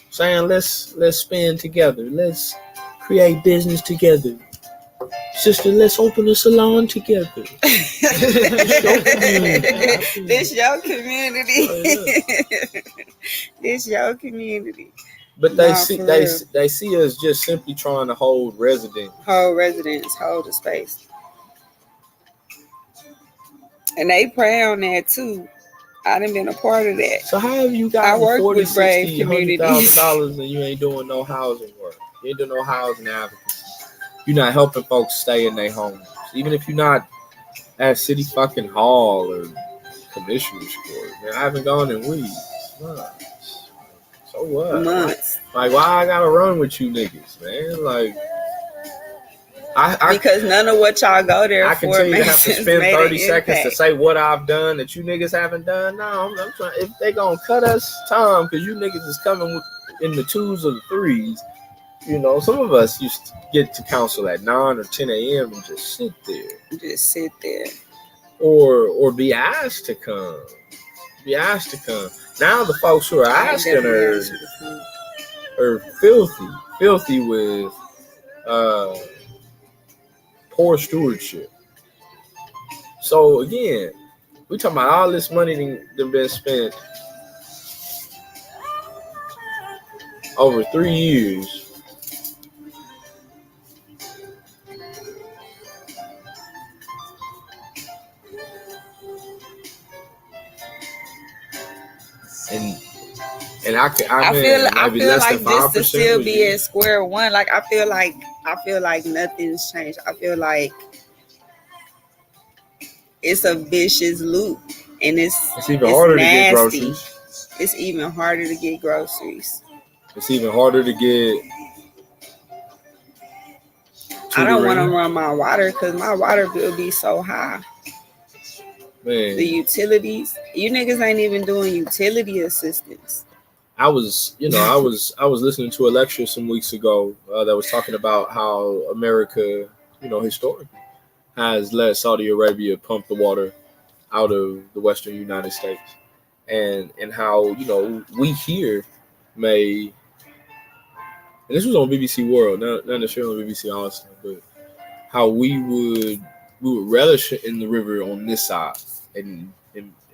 saying let's spend together, let's create business together. Sister, let's open a salon together. This your community. Oh, yeah. This your community. But they see us just simply trying to hold residents. Hold the space. And they prey on that too. I done been a part of that. So how have you got I work $40,000, with brave communities. $100,000 and you ain't doing no housing work? You ain't doing no housing advocacy. You're not helping folks stay in their homes. Even if you're not at City fucking Hall or Commissioner's Court. Man, I haven't gone in weeks. Months. So what? Months. Like, why I gotta run with you niggas, man? Like, because none of what y'all go there I for continue to have to spend 30 seconds impact. to say what I've done that you niggas haven't done. No, I'm trying. If they gonna cut us time because you niggas is coming in the 2s or the 3s, you know, some of us used to get to council at 9 or 10 a.m. and just sit there. Or be asked to come. Now the folks who are asking are filthy with poor stewardship. So again, we talking about all this money that been spent over 3 years. And I feel like this to still be at square one. Like I feel like nothing's changed. I feel like it's a vicious loop, and it's even harder nasty. To get groceries. It's even harder to get groceries. It's even harder to get. I don't want to run my water because my water bill be so high. Man, The utilities. You niggas ain't even doing utility assistance. I was listening to a lecture some weeks ago that was talking about how America, historically, has let Saudi Arabia pump the water out of the Western United States, and how we here may, and this was on BBC World, not necessarily on BBC Austin, but how we would relish in the river on this side and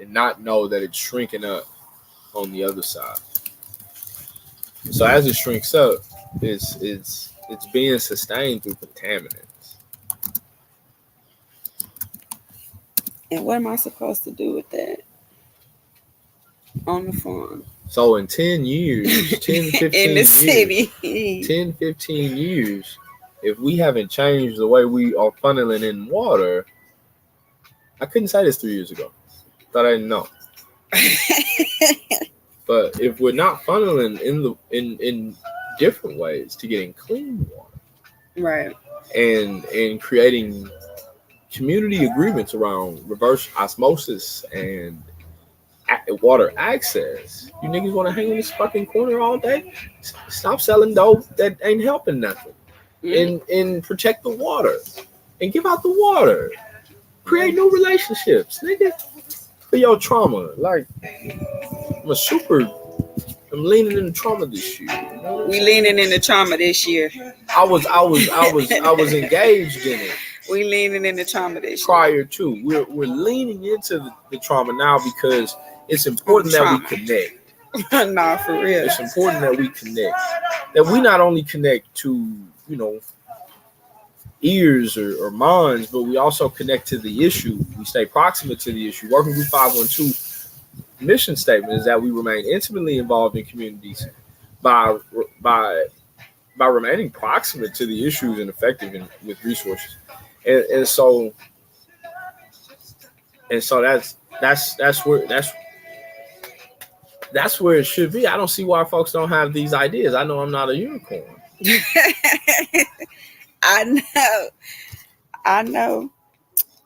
not know that it's shrinking up on the other side. So as it shrinks up, it's being sustained through contaminants. And what am I supposed to do with that on the farm? So in 10 years, 10, 15 in the years, city, 10, 15 years, if we haven't changed the way we are funneling in water, I couldn't say this 3 years ago. Thought I didn't know. But if we're not funneling in different ways to getting clean water, right, and creating community agreements around reverse osmosis and water access, you niggas want to hang in this fucking corner all day? Stop selling dope that ain't helping nothing, and protect the water, and give out the water, create new relationships, nigga. For your trauma, like I'm leaning in the trauma this year. You know? We leaning in the trauma this year. I was engaged in it. We leaning in the trauma this year. Prior to, we're leaning into the trauma now because it's important that we connect. Nah, for real. It's important that we connect. That we not only connect to, ears or minds, but we also connect to the issue. We stay proximate to the issue. Working Group 512 mission statement is that we remain intimately involved in communities by remaining proximate to the issues and effective with resources. And so that's where it should be. I don't see why folks don't have these ideas. I know I'm not a unicorn. I know.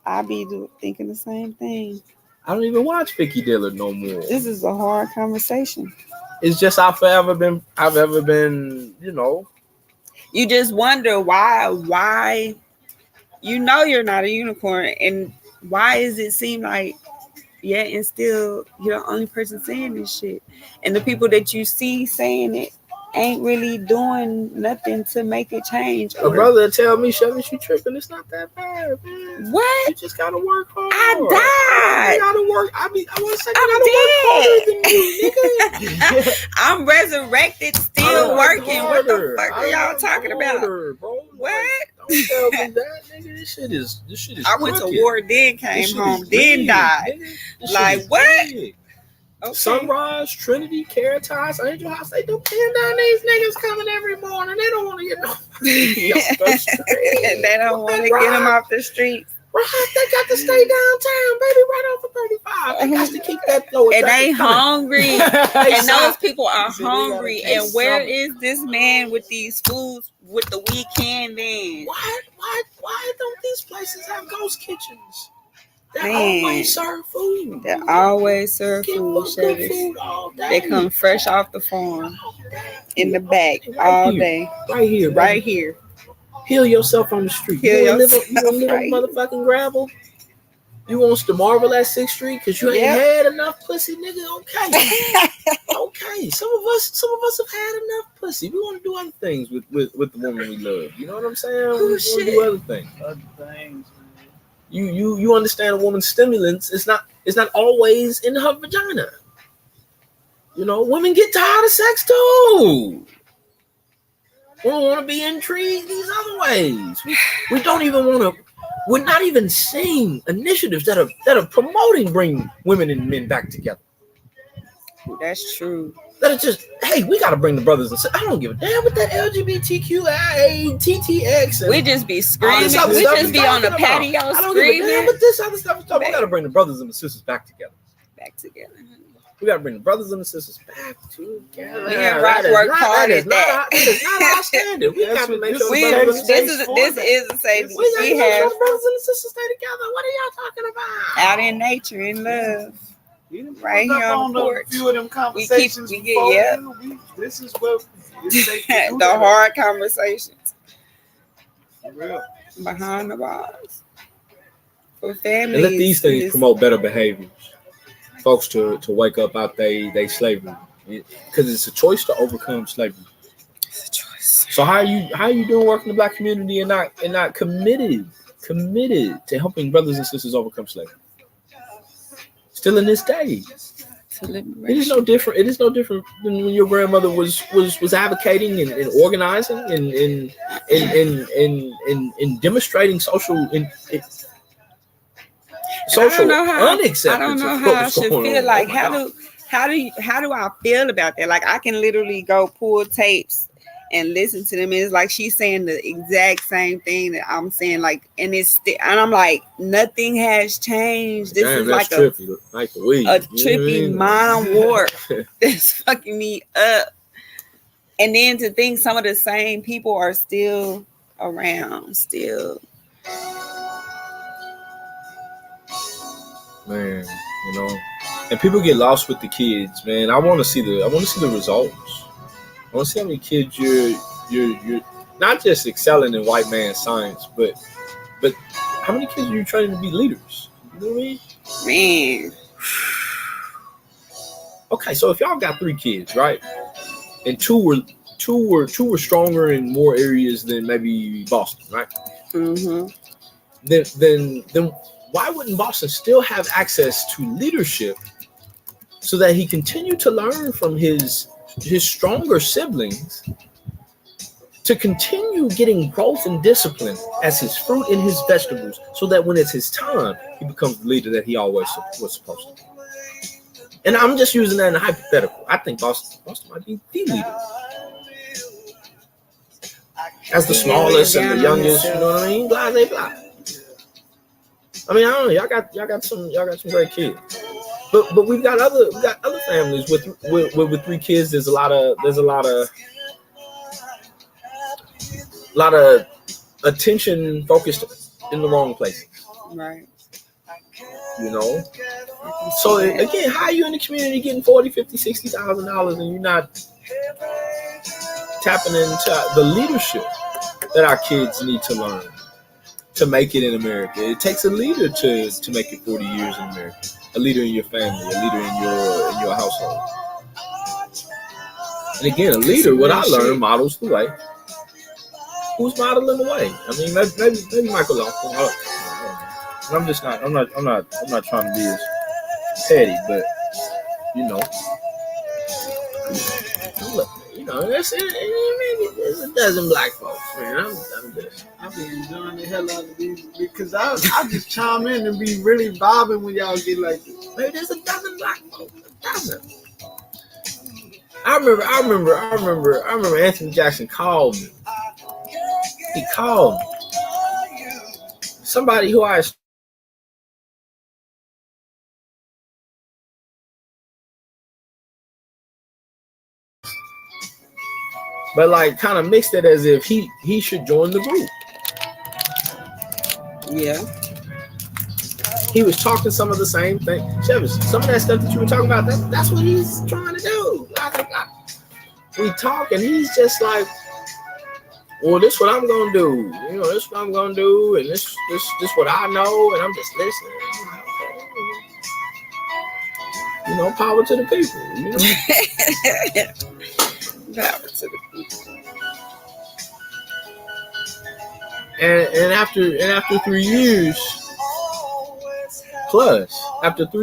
I be thinking the same thing. I don't even watch Vicky Dillard no more. This is a hard conversation. It's just I've ever been, You just wonder why you're not a unicorn, and why does it seem like and still you're the only person saying this shit, and the people that you see saying it ain't really doing nothing to make it change. A brother tell me, Chevy, you tripping. It's not that bad, man. What? You just gotta work hard. I died. You gotta work. I want to say you gotta work harder than you, nigga. I'm resurrected, still working. What the fuck are y'all talking about? Bro. What? Don't tell me that, nigga. This shit is. I went to war, then came home, then died. Like what? Okay. Sunrise, Trinity, Caritas, Angel House, they do pin down these niggas coming every morning. They don't want to get off the street. They don't want to get them off the street. Right, they got to stay downtown, baby, right off of 35. They got to keep that low. And they hungry. And those people are hungry. And where is this man with these foods with the weekend then? Why don't these places have ghost kitchens? They Man, always serve food. They always serve food, Good food all day. They come fresh off the farm in the back all day. Right here. Heal yourself on the street. You want to live on motherfucking gravel? You want us to marvel at 6th Street because you ain't had enough pussy, nigga? Okay. Okay. Some of us have had enough pussy. We want to do other things with the woman we love. You know what I'm saying? We want to do other things. You understand a woman's stimulants? It's not always in her vagina. Women get tired of sex too. We don't want to be intrigued these other ways. We don't even want to. We're not even seeing initiatives that are promoting bringing women and men back together. That's true. That are just, hey, we got to bring the brothers and sisters. I don't give a damn with that LGBTQIA, TTX. We just be screaming. We just be on the patio I don't screaming. give a damn with this other stuff. We got to bring the brothers and the sisters back together. Back together. We got to bring the brothers and the sisters back together. Me and Rock work hard at that. That is not our standard. We got to make sure We, the brothers and this sisters is a safe. we We got to make sure have the brothers and the sisters stay together. What are y'all talking about? out in nature, in love. We done Right pulled here up on the a porch. few of them conversations. we get- before, yeah. This is what it's safe to do The that. hard conversations For real. behind the bars for And families. let these things It's- promote better behaviors. Folks to wake up out they slavery. Because it's a choice to overcome slavery. It's a choice. So how are you doing work in the black community and not committed to helping brothers and sisters overcome slavery? Still in this day. To liberation. It is no different. It is no different than when your grandmother was advocating and organizing and demonstrating social unacceptance. I don't know how I should feel. Like how do I feel about that? Like I can literally go pull tapes and listen to them. And it's like she's saying the exact same thing that I'm saying. Like, and I'm like, nothing has changed. This is like trippy, like the weed. a trippy mind warp that's fucking me up. And then to think some of the same people are still around, still. Man, you know, and people get lost with the kids. Man, I want to see the results. I want to see how many kids you're not just excelling in white man science, but how many kids are you training to be leaders? You know what I mean? Man, Okay, so if y'all got 3 kids, right, and two were stronger in more areas than maybe Boston, right? mm-hmm. Then why wouldn't Boston still have access to leadership so that he continued to learn from his stronger siblings to continue getting growth and discipline as his fruit and his vegetables, so that when it's his time, he becomes the leader that he always was supposed to be. And I'm just using that in a hypothetical. I think Boston might be the leader. As the smallest and the youngest, you know what I mean? Blase, blah. I mean, I don't know. Y'all got some great kids. But we've got other families with 3 kids. There's a lot of attention focused in the wrong places. Right. You know. So again, how are you in the community getting $40,000, $50,000, $60,000 and you're not tapping into the leadership that our kids need to learn to make it in America? It takes a leader to make it 40 years in America. A leader in your family, a leader in your household. And again, a leader, what I learned, models the way. Who's modeling the way? I mean, maybe Michael Laughlin. I'm not trying to be as petty, but you know, look, you know, there's a dozen black folks, man. I've been enjoying the hell out of these because I just chime in and be really bobbing when y'all get like this. Maybe there's a dozen black folks. A dozen. I remember Anthony Jackson called me. He called me. Somebody who I but like kind of mixed it as if he should join the group. Yeah. He was talking some of the same thing. Some of that stuff that you were talking about, that's what he's trying to do. We talk and he's just like, well, this is what I'm gonna do. You know, this is what I'm gonna do, and this what I know, and I'm just listening. You know, power to the people. You know? Power to the people. And after 3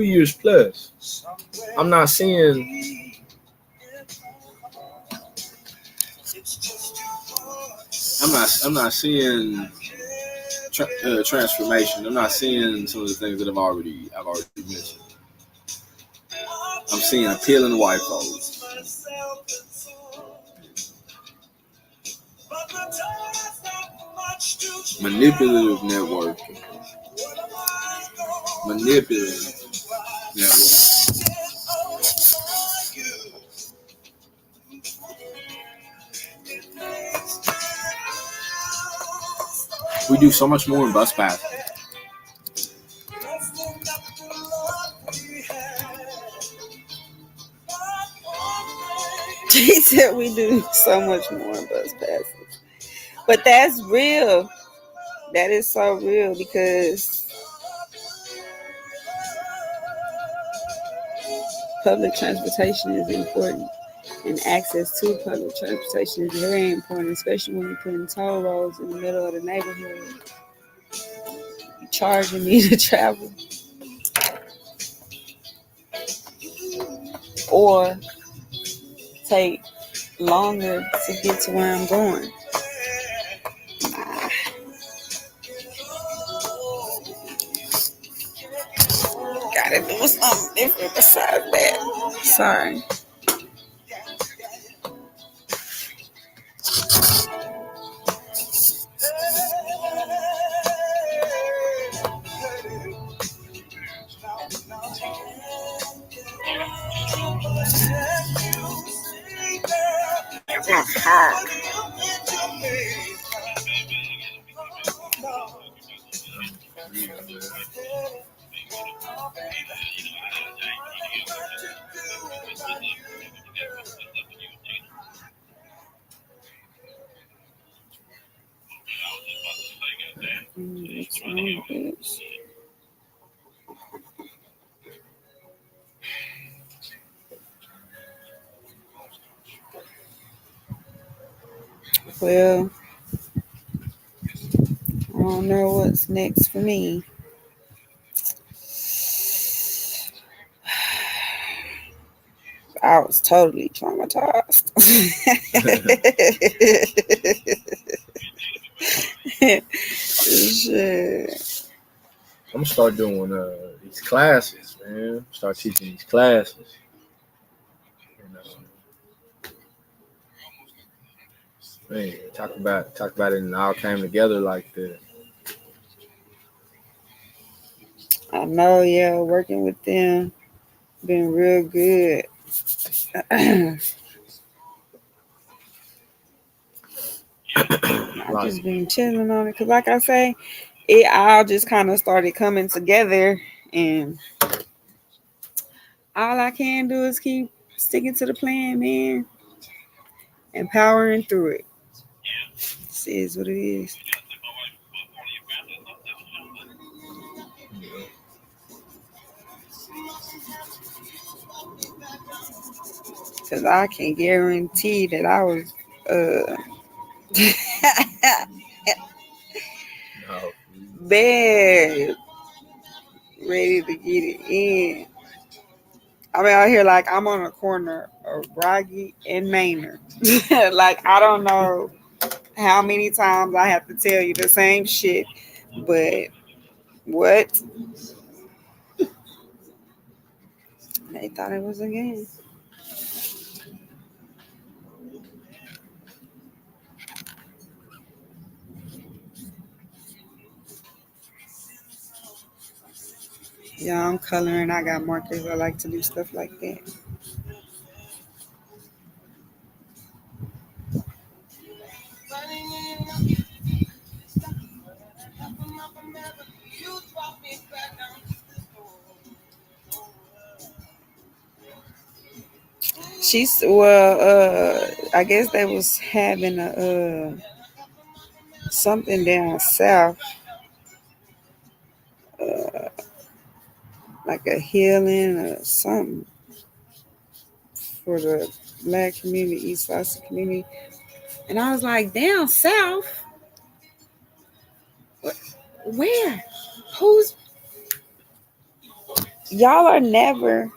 years plus, I'm not seeing. I'm not seeing transformation. I'm not seeing some of the things that I've already mentioned. I'm seeing appealing to white folks. Manipulative networking. We do so much more in bus pass. He said we do so much more in bus passes. But that's real. That is so real because public transportation is important. And access to public transportation is very important, especially when you're putting toll roads in the middle of the neighborhood. You're charging me to travel. Or take longer to get to where I'm going. Gotta do something different besides that. Sorry. What's wrong with this? Well, I don't know what's next for me. I was totally traumatized. Shit. I'm gonna start doing these classes, man. Start teaching these classes. Man, talk about it and all came together like that. I know, yeah, working with them been real good. I've just been chilling on it because, like I say, it all just kind of started coming together, and all I can do is keep sticking to the plan, man, and powering through it. This is what it is. Because I can guarantee that I was bad, ready to get it in. I'm out here like I'm on a corner of Braggie and Maynard. Like, I don't know how many times I have to tell you the same shit, but what? They thought it was a game. Yeah, I'm coloring. I got markers. I like to do stuff like that. She's I guess they was having a something down south, uh, like a healing or something for the black community, East Austin community, and I was like, down south, where? Who's? Y'all are never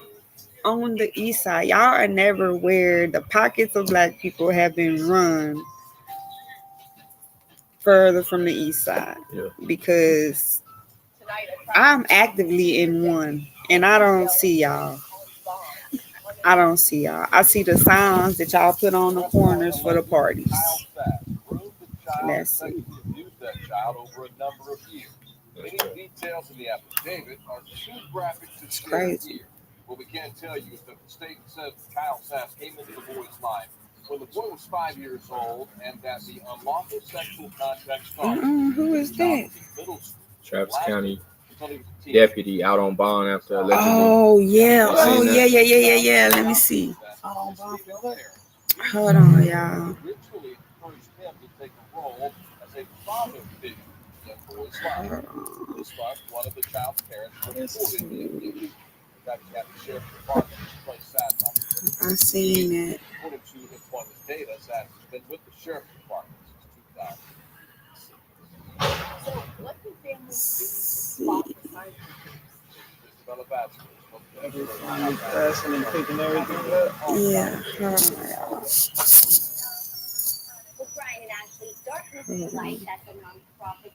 on the east side. Y'all are never where the pockets of black people have been run further from the east side. Yeah. Because I'm actively in one and I don't see y'all. I don't see y'all. I see the signs that y'all put on the corners for the parties. And that's it. Many details in the affidavit are too graphic to It's crazy. here. What we can tell you is that the statement says Kyle Sass came into the boy's life when the boy was 5 years old and that the unlawful sexual contact started. Who is The child that? was in middle school. Travis Lasted County until he was a teenager. deputy out on bond after allegedly. Oh yeah. You Oh seen yeah, that? yeah. Let me see. Oh, Bob, for what? Hold on, y'all. Ritually encouraged him to take a role as a father figure in the boy's life. Hold on. This month, one of the child's parents Let's reported the see. Kentucky County Sheriff's Department placed signs on him. I seen it. According to employment data, Zach has been with the Sheriff's Department since 2006. So, what do families do to See. spot the signs of Isabella Bachelor. Every family passing and picking everything up. Yeah. Hold on, y'all. With Brian and Ashley, Darkness is Light, that's a nonprofit.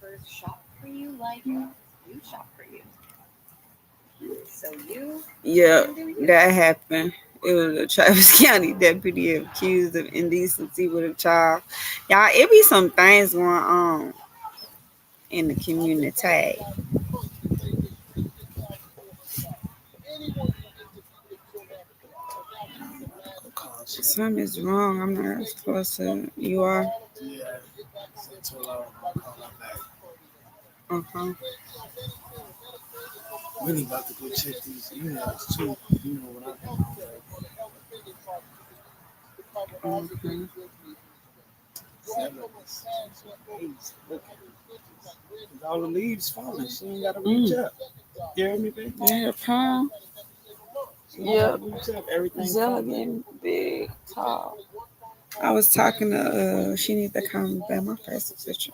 First shop for you, like you shop for you. So you Yeah, that happened. It was a Travis County deputy accused of indecency with a child. Y'all, it be some things going on in the community. Something is wrong. I'm not supposed to. You are? Yeah. So told her I was gonna call her back. Uh-huh. Really about to go check these emails too. You know what I've been on lately. Mm-hmm. 7, 8, look at it. With all the leaves falling, she ain't gotta reach up. You hear me, baby? Yeah, palm. She ain't gotta reach up. Everything Zella falling. getting big, tall. I was talking to she need to come back my first picture.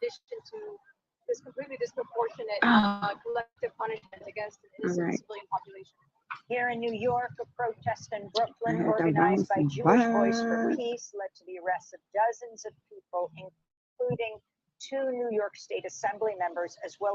addition to this completely disproportionate collective punishment against an innocent civilian population. Here in New York, a protest in Brooklyn I had to organized by run some Jewish Voice for bars. Peace led to the arrest of dozens of people, including 2 New York State Assembly members, as well